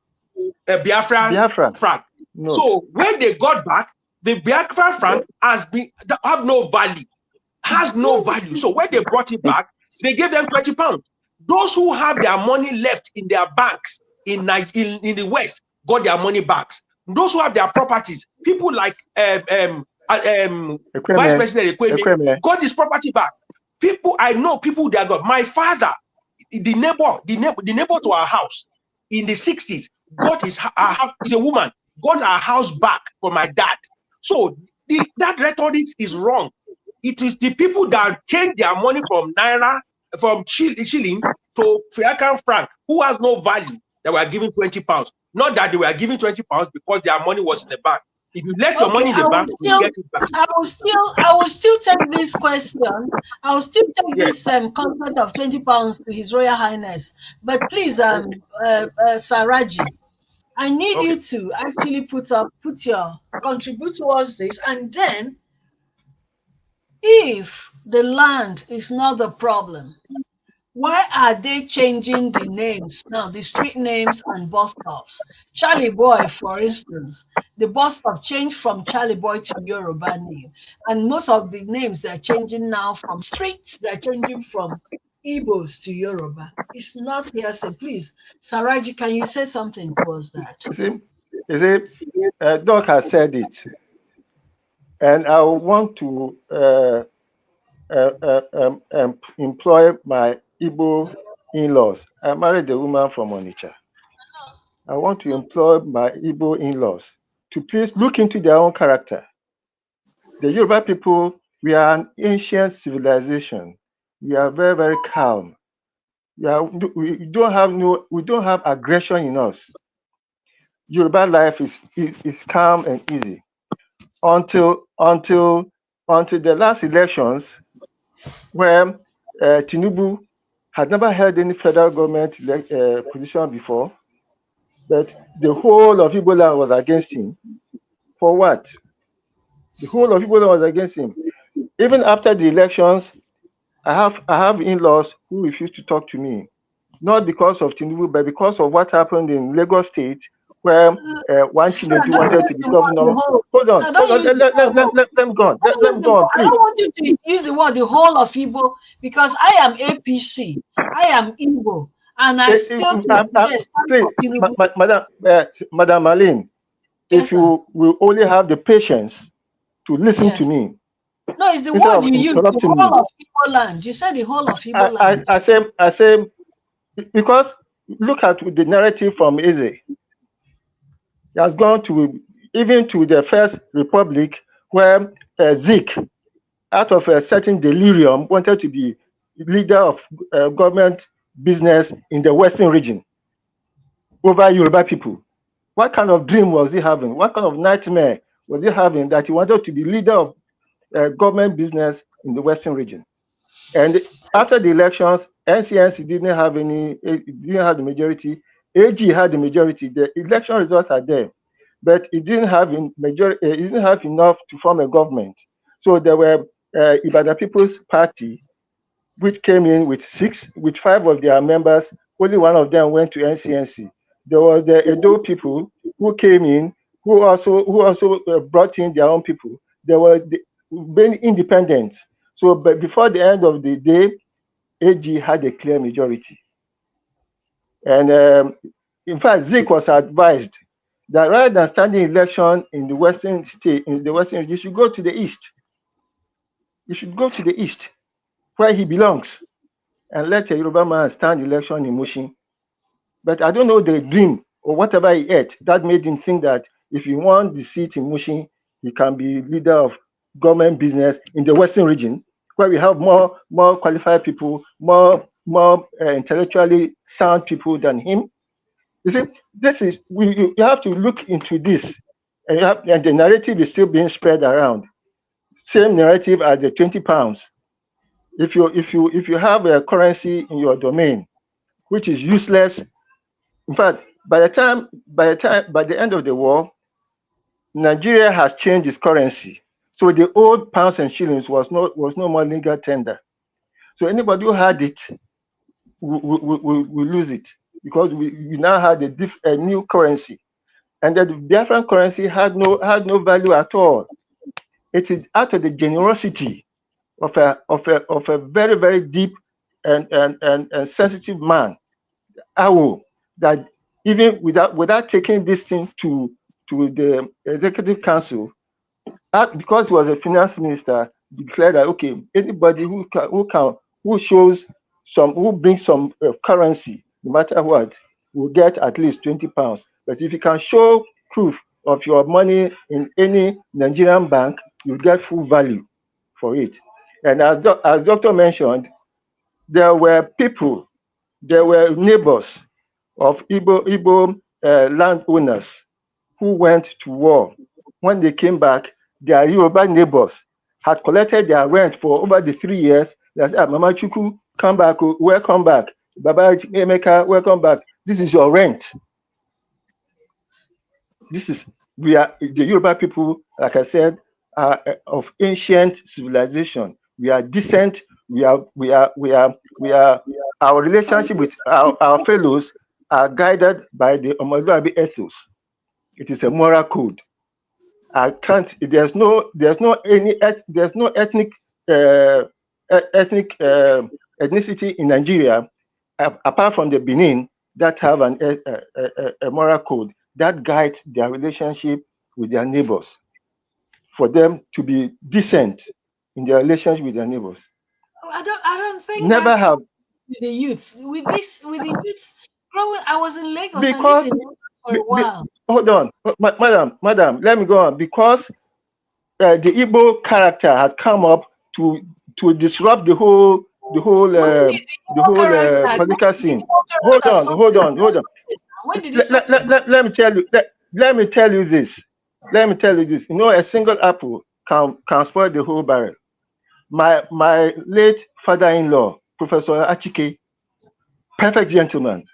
a Biafra flag. No. So when they got back, the Biafra franc have no value, has no value. So when they brought it back, they gave them 20 pounds. Those who have their money left in their banks in the West got their money back. Those who have their properties, people like Vice President Ekweme got his property back. I know people that got. My father, the neighbor to our house in the 60s, got our house. Is a woman, got our house back for my dad. So that rhetoric is wrong. It is the people that change their money from naira, from shilling to African franc, who has no value, that were given 20 pounds. Not that they were given 20 pounds because their money was in the bank. If you left your money in the bank, you get it back. I will still take this question. I will still take this content of 20 pounds to His Royal Highness. But please, Saraji, I need you to actually contribute towards this. And then, if the land is not the problem, why are they changing the names now, the street names and bus stops? Charlie Boy, for instance, the bus stop changed from Charlie Boy to Yoruba name. And most of the names they're changing now from streets, they're changing from Igbos to Yoruba. It's not hearsay. Please, Saraji, can you say something towards that? Doc has said it. And I want to employ my Igbo in-laws. I married a woman from Onitsha. I want to employ my Igbo in-laws to please look into their own character. The Yoruba people, we are an ancient civilization. We are very, very calm. We don't have aggression in us. Yoruba life is calm and easy. Until the last elections, where Tinubu had never held any federal government position before, but the whole of Igbo land was against him. For what? The whole of Igbo land was against him. Even after the elections, I have in-laws who refused to talk to me, not because of Tinubu, but because of what happened in Lagos State, where one Chinedu wanted to be governor. Hold on, let them go on. Let them go on, please. I don't want you to use the word the whole of Igbo, because I am APC, I am Igbo, and I still please, Madam Marlene, if you will only have the patience to listen to me. No, it's the word you use, the whole of Igbo land. You said the whole of Igbo land. I say, because look at the narrative from Eze. He has gone even to the First Republic, where Zik, out of a certain delirium, wanted to be leader of government business in the Western region over Yoruba people. What kind of dream was he having? What kind of nightmare was he having that he wanted to be leader of government business in the Western region? And after the elections, NCNC didn't have the majority. AG had the majority. The election results are there, but it didn't have it didn't have enough to form a government. So there were Ibadan People's Party, which came in with 5 of their members. Only one of them went to NCNC. There was the Edo people who came in, who also brought in their own people. They were being independent. So, but before the end of the day, AG had a clear majority. And in fact, Zik was advised that rather than standing election in the Western state, you should go to the East. You should go to the East, where he belongs, and let a Yoruba man stand election in Mushin. But I don't know the dream or whatever he ate that made him think that if he won the seat in Mushin, he can be leader of government business in the Western region, where we have more qualified people, more intellectually sound people than him. You see, you have to look into this, and the narrative is still being spread around. Same narrative as the 20 pounds. If you have a currency in your domain which is useless, in fact, by the end of the war, Nigeria has changed its currency. So the old pounds and shillings was no more legal tender. So anybody who had it will lose it, because we now had a new currency. and that the Biafran currency had no value at all. It is out of the generosity of a very, very deep and sensitive man, Awo, that even without taking this thing to the executive council, because he was a finance minister, declared that okay, anybody who brings some currency, no matter what, will get at least 20 pounds. But if you can show proof of your money in any Nigerian bank, you get full value for it. And as doctor mentioned, there were people, there were neighbors of Igbo landowners who went to war. When they came back, their Yoruba neighbors had collected their rent for over the 3 years. They said, Mama Chuku, come back, welcome back. Baba Emeka, welcome back. This is your rent. We are the Yoruba people, like I said, are of ancient civilization. We are decent. Our relationship with our fellows are guided by the Omaluabi ethos. It is a moral code. I can't. There's no ethnic uh, ethnicity in Nigeria apart from the Benin that have a moral code that guides their relationship with their neighbors, for them to be decent in their relationship with their neighbors. I don't think Never that's how have, with the youths. With the youths growing, I was in Lagos. I lived because in Lagos for a while. hold on, madam, let me go on. Because the Igbo character had come up to disrupt When did the the Igbo whole character? political The scene. Igbo Hold character on, hold something on, has hold on. something. When did it something? Let me tell you. Let me tell you this. Let me tell you this. You know, a single apple can spoil the whole barrel. My late father-in-law, Professor Achike, perfect gentleman.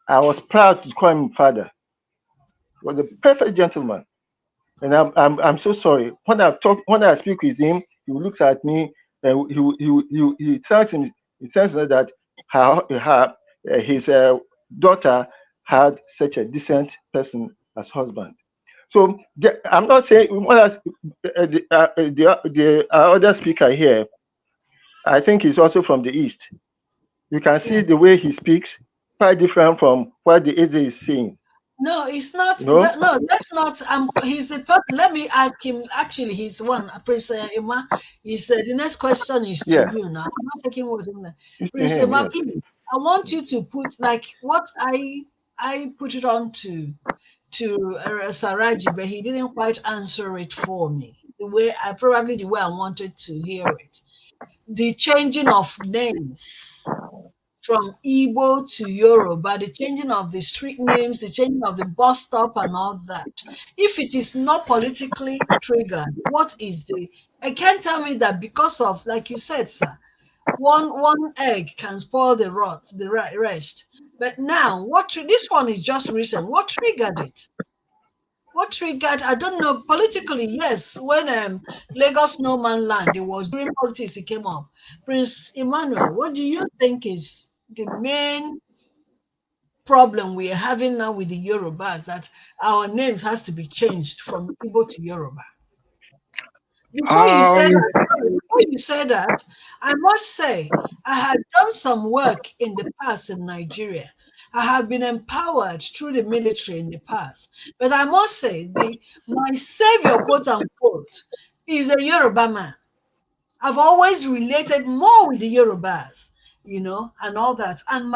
I was proud to call him father. Was a perfect gentleman. And I'm so sorry. When I speak with him, he looks at me and he tells me that his daughter had such a decent person as husband. So I'm not saying the other speaker here. I think he's also from the east. You can see Yes. the way he speaks, quite different from what the Eze is saying. No, it's not You know? that. No, that's not. He's the person. Let me ask him. Actually, he's one. Prince Emma. He said the next question is to Yeah, you now. I'm not taking what's in there. it's to Prince him. Emma, Yes. please. I want you to put like what I put it on to Saraji, but he didn't quite answer it for me. The way I wanted to hear it. The changing of names from Igbo to Yoruba, the changing of the street names, the changing of the bus stop, and all that. If it is not politically triggered, what is the? I can't tell me that because of, like you said, sir, one egg can spoil the rest. But now, this one is just recent. What triggered it? What triggered? I don't know. Politically, yes. When Lagos No Man Land, it was during politics. It came up. Prince Emmanuel, what do you think is the main problem we are having now with the Yorubas, that our names has to be changed from Igbo to Yoruba? Before you Um, said that, sorry, before you said that, I must say I had done some work in the past in Nigeria. I have been empowered through the military in the past. But I must say my savior, quote unquote, is a Yoruba man. I've always related more with the Yorubas, and all that. And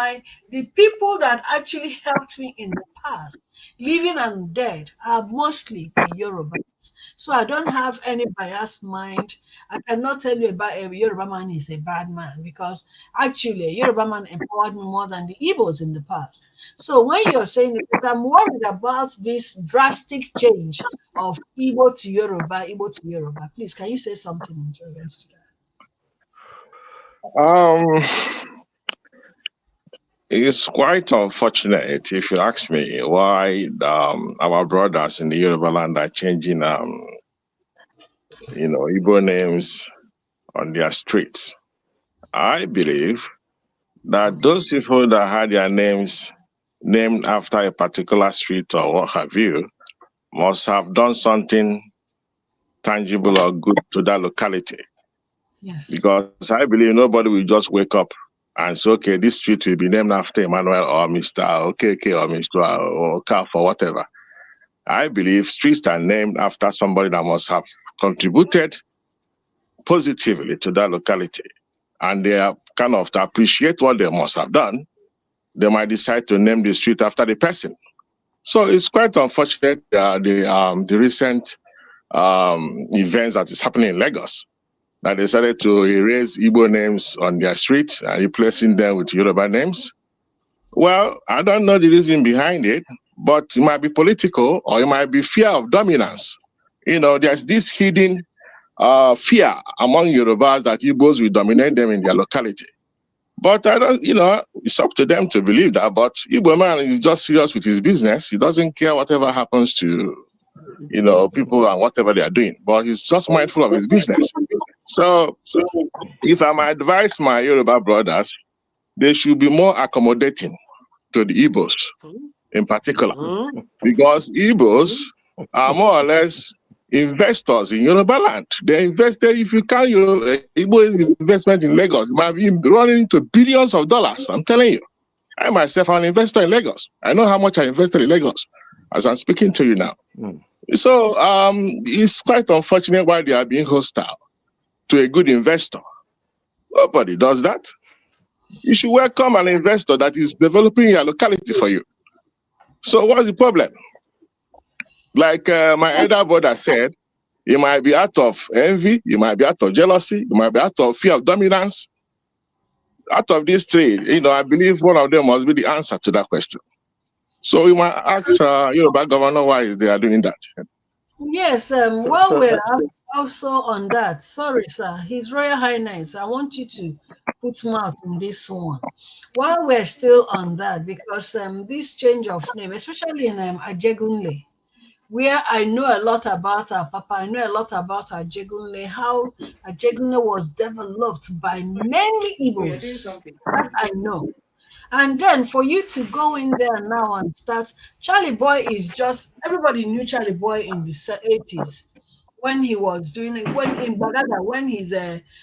the people that actually helped me in the past, living and dead, are mostly the Yorubas. So I don't have any biased mind. I cannot tell you about a Yoruba man is a bad man, because actually a Yoruba man empowered me more than the Igbos in the past. So when you're saying it, I'm worried about this drastic change of Igbo to Yoruba. Please, can you say something in regards to that? um, it's quite unfortunate, if you ask me, why our brothers in the Yoruba land are changing, Igbo names on their streets. I believe that those people that had their names named after a particular street or what have you must have done something tangible or good to that locality. Yes. Because I believe nobody will just wake up and say, okay, this street will be named after Emmanuel or Mr. OKK or Mr. or Calf or whatever. I believe streets are named after somebody that must have contributed positively to that locality. And they are kind of to appreciate what they must have done. They might decide to name the street after the person. So it's quite unfortunate the recent events that is happening in Lagos, that they decided to erase Igbo names on their street and replacing them with Yoruba names. Well, I don't know the reason behind it, but it might be political or it might be fear of dominance. You know, there's this hidden fear among Yorubas that Igbos will dominate them in their locality. But I don't, it's up to them to believe that. But Igbo man is just serious with his business. He doesn't care whatever happens to, people and whatever they are doing. But he's just mindful of his business. So if I might advise my Yoruba brothers, they should be more accommodating to the Igbos in particular, because Igbos are more or less investors in Yoruba land. They invested, if you count Igbo investment in Lagos, it might be running into billions of dollars. I'm telling you. I myself am an investor in Lagos. I know how much I invested in Lagos as I'm speaking to you now. So it's quite unfortunate why they are being hostile to a good investor. Nobody does that. You should welcome an investor that is developing your locality for you. So what's the problem? Like my elder brother said, it might be out of envy, it might be out of jealousy, it might be out of fear of dominance. Out of these three, I believe one of them must be the answer to that question. So we might ask Yoruba governor why they are doing that. Yes, while we're also on that, sorry, sir, His Royal Highness, I want you to put mouth in this one. While we're still on that, because this change of name, especially in Ajegunle, where I know a lot about our Papa, I know a lot about Ajegunle, how Ajegunle was developed by mainly Igbos. That I know. And then for you to go in there now and start, Charlie Boy is just, everybody knew Charlie Boy in the 80s when he was doing it, when in Bagada, when his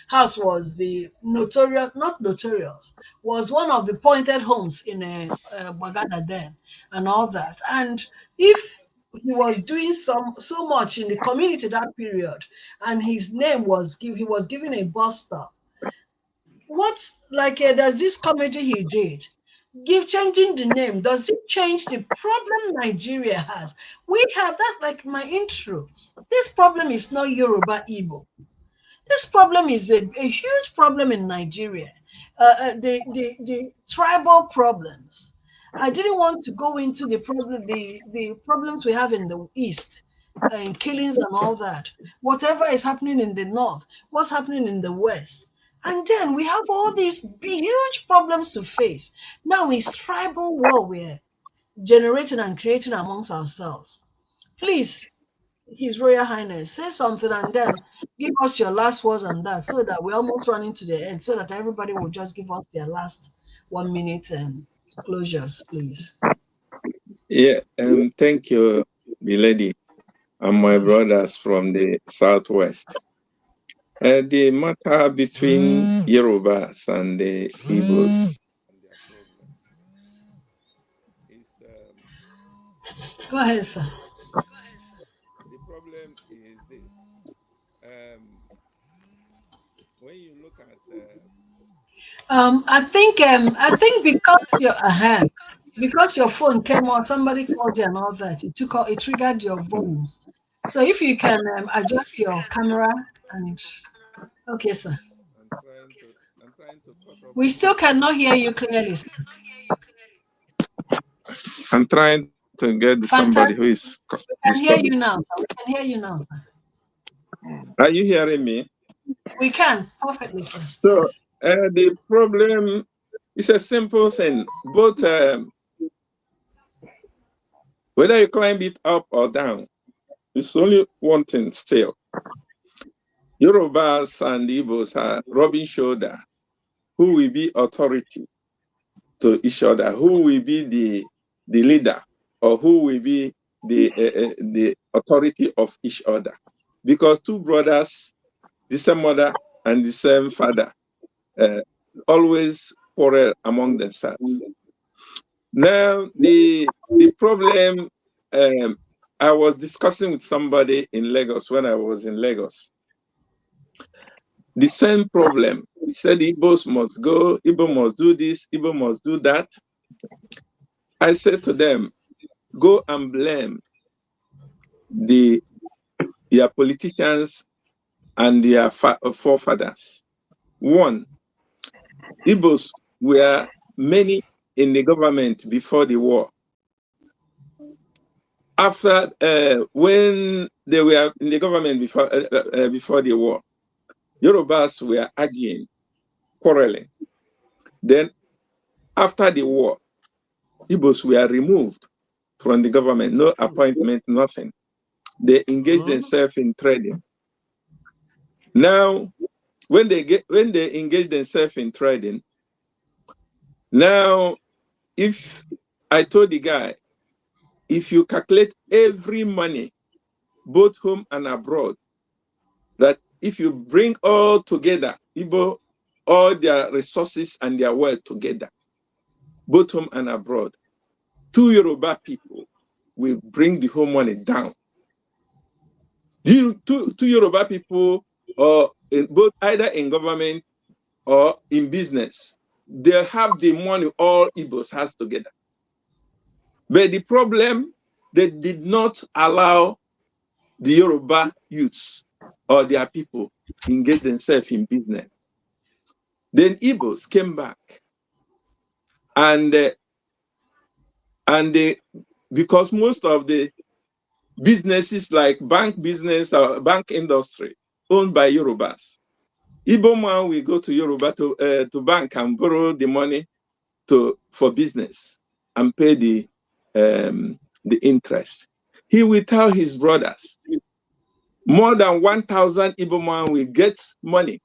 house was the notorious, not notorious, was one of the pointed homes in Bagada then and all that. And if he was doing so much in the community that period, and his name was he was given a bus stop. What, like there's this comedy he did, changing the name, does it change the problem Nigeria has? We have, that's like my intro, this problem is not Yoruba Igbo. This problem is a huge problem in Nigeria. The tribal problems. I didn't want to go into the problems we have in the east, and killings and all that. Whatever is happening in the north, what's happening in the west. And then we have all these huge problems to face. Now it's tribal war we're generating and creating amongst ourselves. Please, His Royal Highness, say something and then give us your last words on that, so that we're almost running to the end, so that everybody will just give us their last 1 minute closures, please. Yeah, thank you, the lady, and my brothers from the southwest. The matter between Yorubas and the Igbos is Go ahead, sir. the problem is this. When you look at I think because your phone came on, somebody called you and all that. It triggered your volumes. So if you can adjust your camera and okay, sir. I'm trying to cut off We still cannot hear you clearly, sir. I'm trying to get somebody who Fantastic. is We can hear you now, sir. We can hear you now, sir. Are you hearing me? We can perfectly, sir. So Yes. the problem is a simple thing. Both whether you climb it up or down, it's only one thing still. Yorubas and Igbos are rubbing shoulder. Who will be authority to each other? Who will be the leader, or who will be the authority of each other, because two brothers, the same mother and the same father, always quarrel among themselves. Now, the problem, I was discussing with somebody in Lagos when I was in Lagos. The same problem. He said Igbos must go, Igbo must do this, Igbo must do that. I said to them, go and blame their politicians and their forefathers. One, Igbos were many in the government before the war. After, when they were in the government before the war, Yorùbás were arguing, quarreling. Then, after the war, Igbos were removed from the government, no appointment, nothing. They engaged themselves in trading. Now, when they engage themselves in trading, now, if I told the guy, if you calculate every money, both home and abroad, that if you bring all together, Igbo, all their resources and their wealth together, both home and abroad, two Yoruba people will bring the whole money down. Two Yoruba people, or both either in government or in business, they have the money all Igbos has together. But the problem, they did not allow the Yoruba youths or their people engage themselves in business. Then Igbos came back, and because most of the businesses like bank business or bank industry owned by Yorubas, Igbo man will go to Yoruba to bank and borrow the money for business and pay the interest. He will tell his brothers, more than 1,000 Igbo man will get money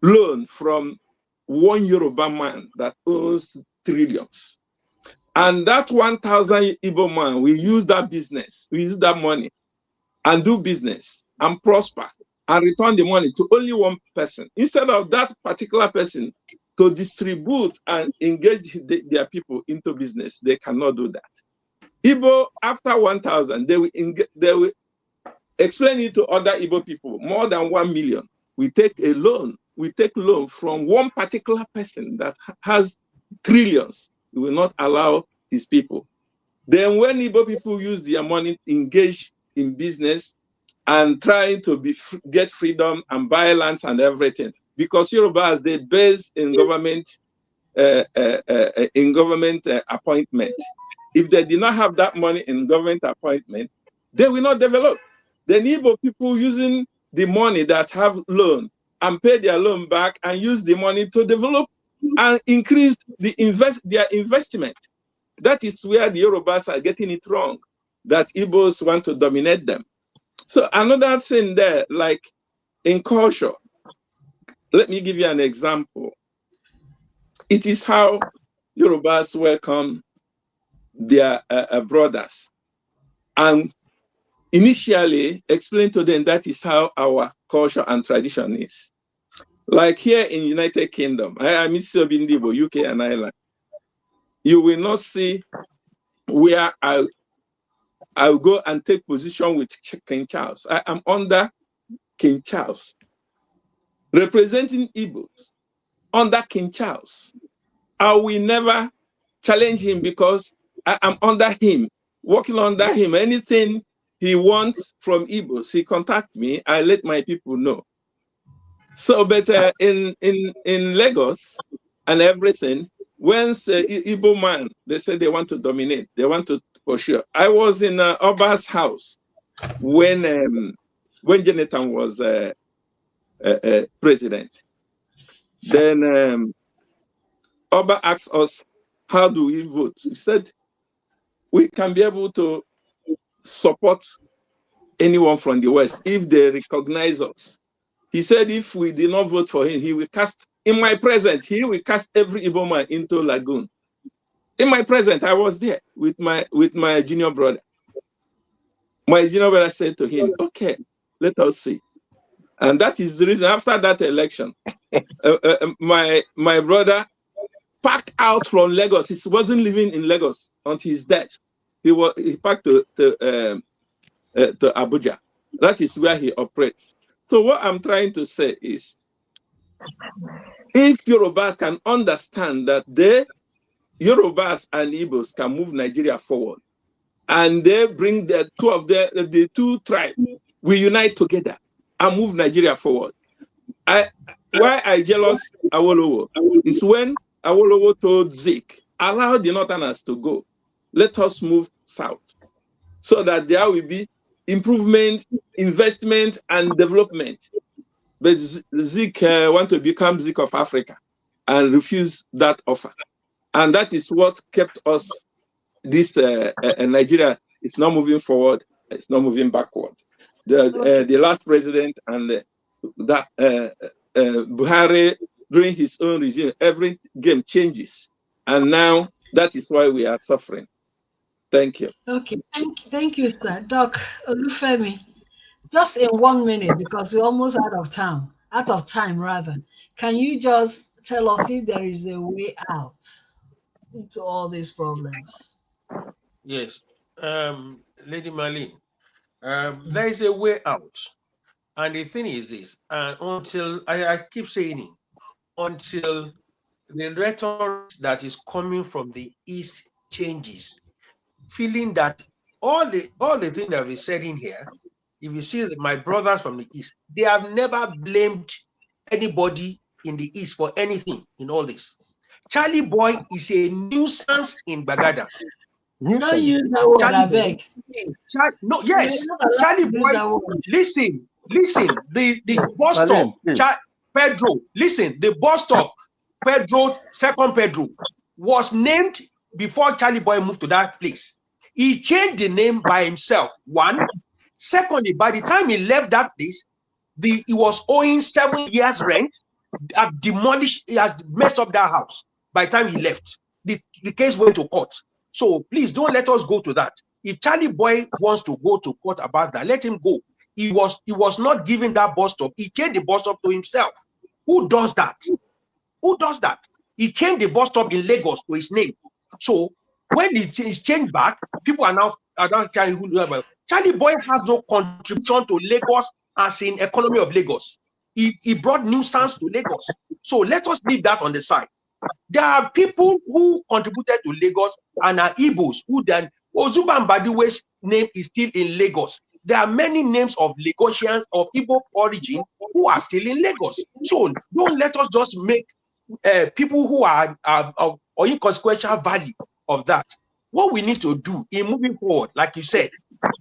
loan from one Yoruba man that owns trillions. And that 1,000 Igbo man will use that business, will use that money and do business and prosper and return the money to only one person. Instead of that particular person to distribute and engage their people into business, they cannot do that. Igbo, after 1,000, they will explain it to other Igbo people. More than 1 million, we take a loan. We take loan from one particular person that has trillions. We will not allow his people. Then when Igbo people use their money, engage in business and trying to get freedom and buy lands and everything, because Yorubas, they base in government appointment. If they did not have that money in government appointment, they will not develop. The Igbo people using the money that have loan and pay their loan back and use the money to develop and increase their investment. That is where the Yorubas are getting it wrong, that Igbos want to dominate them. So another thing there, like in culture, let me give you an example. It is how Yorubas welcome their brothers and initially explain to them that is how our culture and tradition is. Like here in United Kingdom, I'm Bindibo, UK and Ireland, you will not see where I'll go and take position with King Charles. I am under King Charles, representing Igbos under King Charles. I will never challenge him because I am under him, working under him. Anything he wants from Igbos, he contact me. I let my people know. So, but in Lagos and everything, when Igbo man, they say they want to dominate, they want to pursue. I was in Oba's house when Jonathan was president. Then Oba asked us, how do we vote? He said, we can be able to support anyone from the West if they recognize us. He said if we did not vote for him, he will cast, in my presence, he will cast every Igbo man into lagoon. In my presence, I was there with my junior brother. my junior brother said to him, okay, let us see. And that is the reason after that election, my brother packed out from Lagos. He wasn't living in Lagos until his death. He packed to Abuja. That is where he operates. So what I'm trying to say is, if Yorùbás can understand that Yorùbás and Igbos can move Nigeria forward, and they bring the two tribes, we unite together and move Nigeria forward. Why I jealous Awolowo is when Awolowo told Zik, allow the Northerners to go. Let us move south, so that there will be improvement, investment, and development. But Zik want to become Zik of Africa and refuse that offer. And that is what kept us, Nigeria is not moving forward, it's not moving backward. The last president and Buhari, during his own regime, every game changes. And now that is why we are suffering. Thank you. Okay, thank you, sir. Doc Olufemi, just in 1 minute, because we're almost out of time rather. Can you just tell us if there is a way out into all these problems? Yes, Lady Marlene, there is a way out. And the thing is this, until I keep saying it, until the rhetoric that is coming from the East changes, feeling that all the things that we said in here, if you see my brothers from the East, they have never blamed anybody in the East for anything in all this. Charlie Boy is a nuisance in Bagada. Don't use that word, I beg. No, yes, Charlie Boy. Listen. The bus stop, Pedro. Listen, the bus stop, Pedro, second Pedro, was named before Charlie Boy moved to that place. He changed the name by himself. One. Secondly, by the time he left that place, he was owing 7 years rent. Have demolished. He has messed up that house. By the time he left, the case went to court. So please don't let us go to that. If Charlie Boy wants to go to court about that, let him go. He was not given that bus stop. He changed the bus stop to himself. Who does that? Who does that? He changed the bus stop in Lagos to his name. So when it's changed back, people are now carrying who. Charlie Boy has no contribution to Lagos as in economy of Lagos. He brought nuisance to Lagos. So let us leave that on the side. There are people who contributed to Lagos and are Igbos who then Ozuba Mbadiwe's name is still in Lagos. There are many names of Lagosians of Igbo origin who are still in Lagos. So don't let us just make people who are or inconsequential value of that. What we need to do in moving forward, like you said,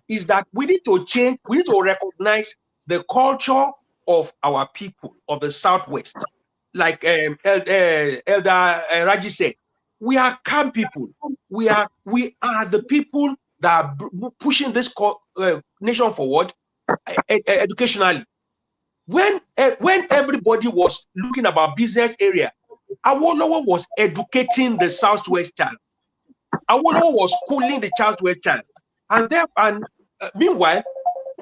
is that we need to change, we need to recognize the culture of our people of the Southwest. Like Elder Raji said, we are calm people. We are the people that are pushing this nation forward educationally. When everybody was looking about business area, Awolowo was educating the Southwest child. Awolowo was schooling the Southwest child, and meanwhile,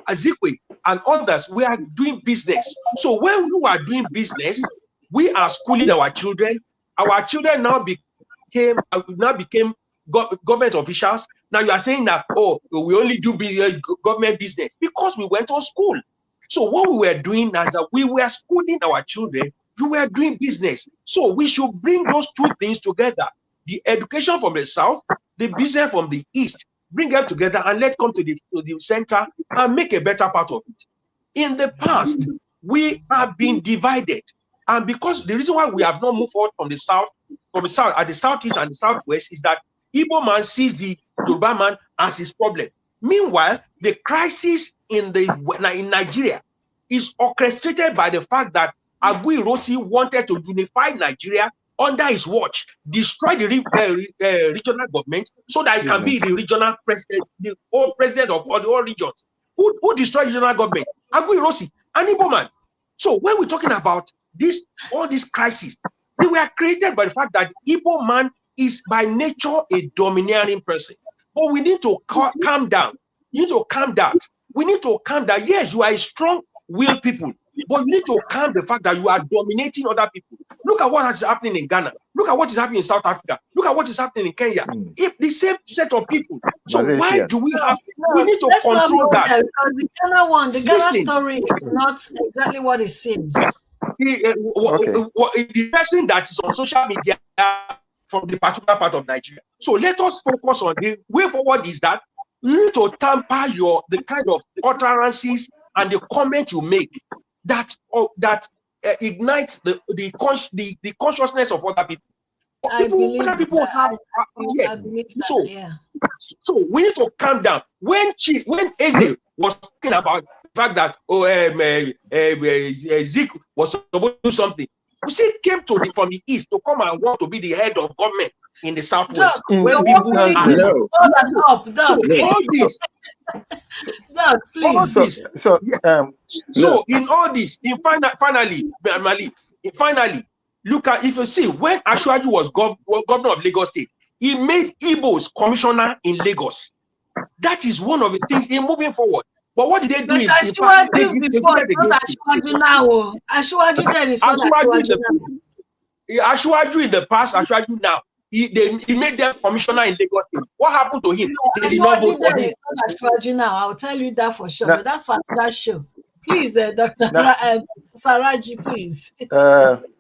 Azikwe and others, we are doing business. So when we are doing business, we are schooling our children. Our children now became government officials. Now you are saying that, oh, we only do government business because we went to school. So what we were doing is that we were schooling our children, we were doing business. So we should bring those two things together. The education from the South, the business from the East, bring them together and let's come to the center and make a better part of it. In the past, we have been divided. And because the reason why we have not moved forward from the South at the Southeast and the Southwest is that Igbo man sees the Yoruba man as his problem. Meanwhile, the crisis in Nigeria is orchestrated by the fact that Agui Ironsi wanted to unify Nigeria under his watch, destroy the regional government so that it can be the regional president, the whole president of all the whole regions. Who destroyed regional government? Agui Ironsi, an Igbo man. So when we're talking about all these crises, they were created by the fact that Igbo man is by nature a domineering person. But we need to calm down. You need to calm that. We need to calm that. Yes, you are a strong-willed people, but you need to calm the fact that you are dominating other people. Look at what is happening in Ghana. Look at what is happening in South Africa. Look at what is happening in Kenya. If the same set of people. So why do we have? We need to let's not control go that. there, because the Ghana one, the Ghana Listen. story is not exactly what it seems. The person that is on social media from the particular part of Nigeria. So let us focus on the way forward is that you need to tamper the kind of utterances and the comment you make that ignites the consciousness of other people. I believe Other people have I believe that, yeah. So we need to calm down. When Eze was talking about the fact that Zeke was supposed to do something, Hussein came from the east to come and want to be the head of government in the southwest. When people are up, so all this, Doug, please. All this. So in all this, finally, look at, if you see, when Ashwaju was governor of Lagos State, he made Igbos commissioner in Lagos. That is one of the things in moving forward. But what did they do? But Ashwaju before, not Ashwaju now. Ashwaju then is not Ashwaju now. Ashwaju in the past, Ashwaju now. He made them commissioner in Lagos State. What happened to him? They did not vote for him. Is not Ashwaju now. I'll tell you that for sure. But that's for that show. Please, Dr. Saraji, please.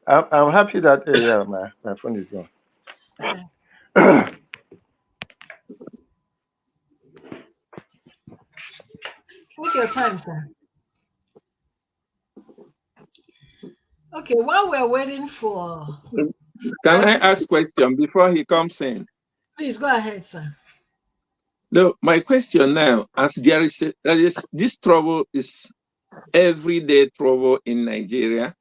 I'm happy that my phone is gone. Take your time, sir. Okay, while we're waiting for... Can I ask a question before he comes in? Please go ahead, sir. No, my question now, as there is this trouble is everyday trouble in Nigeria,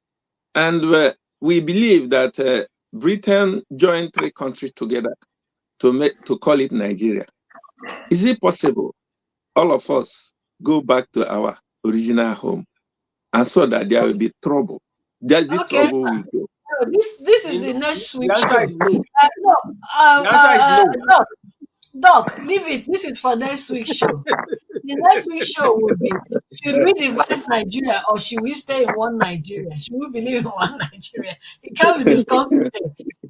and we believe that Britain joined 3 countries together to call it Nigeria. Is it possible all of us go back to our original home, and so that there will be trouble? That this trouble will go. No, this is the next week show. No. Doc, leave it. This is for next week's show. The next week's show will be: should we divide Nigeria or should we stay in one Nigeria? Should we believe in one Nigeria? It can be discussed today.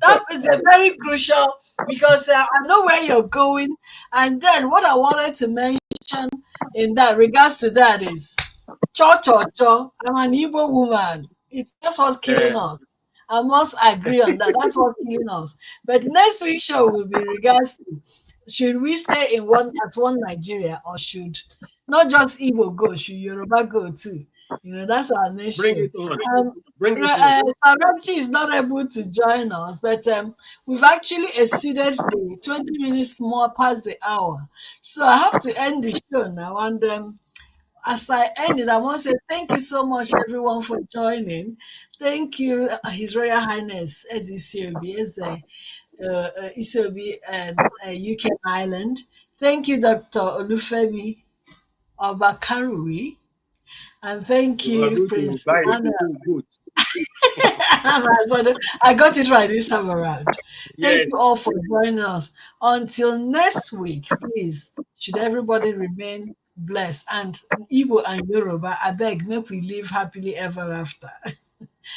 That is a very crucial, because I know where you're going. And then what I wanted to mention in that regards to that is, I'm an Igbo woman. That's what's killing us. I must agree on that. That's what's killing us. But next week's show will be regards to, should we stay in one Nigeria, or should not just Igbo go, should Yoruba go too? That's our next show. Sarachi is not able to join us, but we've actually exceeded the 20 minutes more past the hour. So I have to end the show now. And as I end it, I want to say thank you so much, everyone, for joining. Thank you, His Royal Highness Isiobi and UK Ireland. Thank you, Dr. Olufemi Obakarui. And thank you, Prince Emmanuel. I got it right this time around. Thank you all for joining us. Until next week, please, should everybody remain blessed. And Igbo and Yoruba, I beg, make we live happily ever after.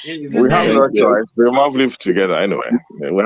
We have no choice. We must live together anyway. We have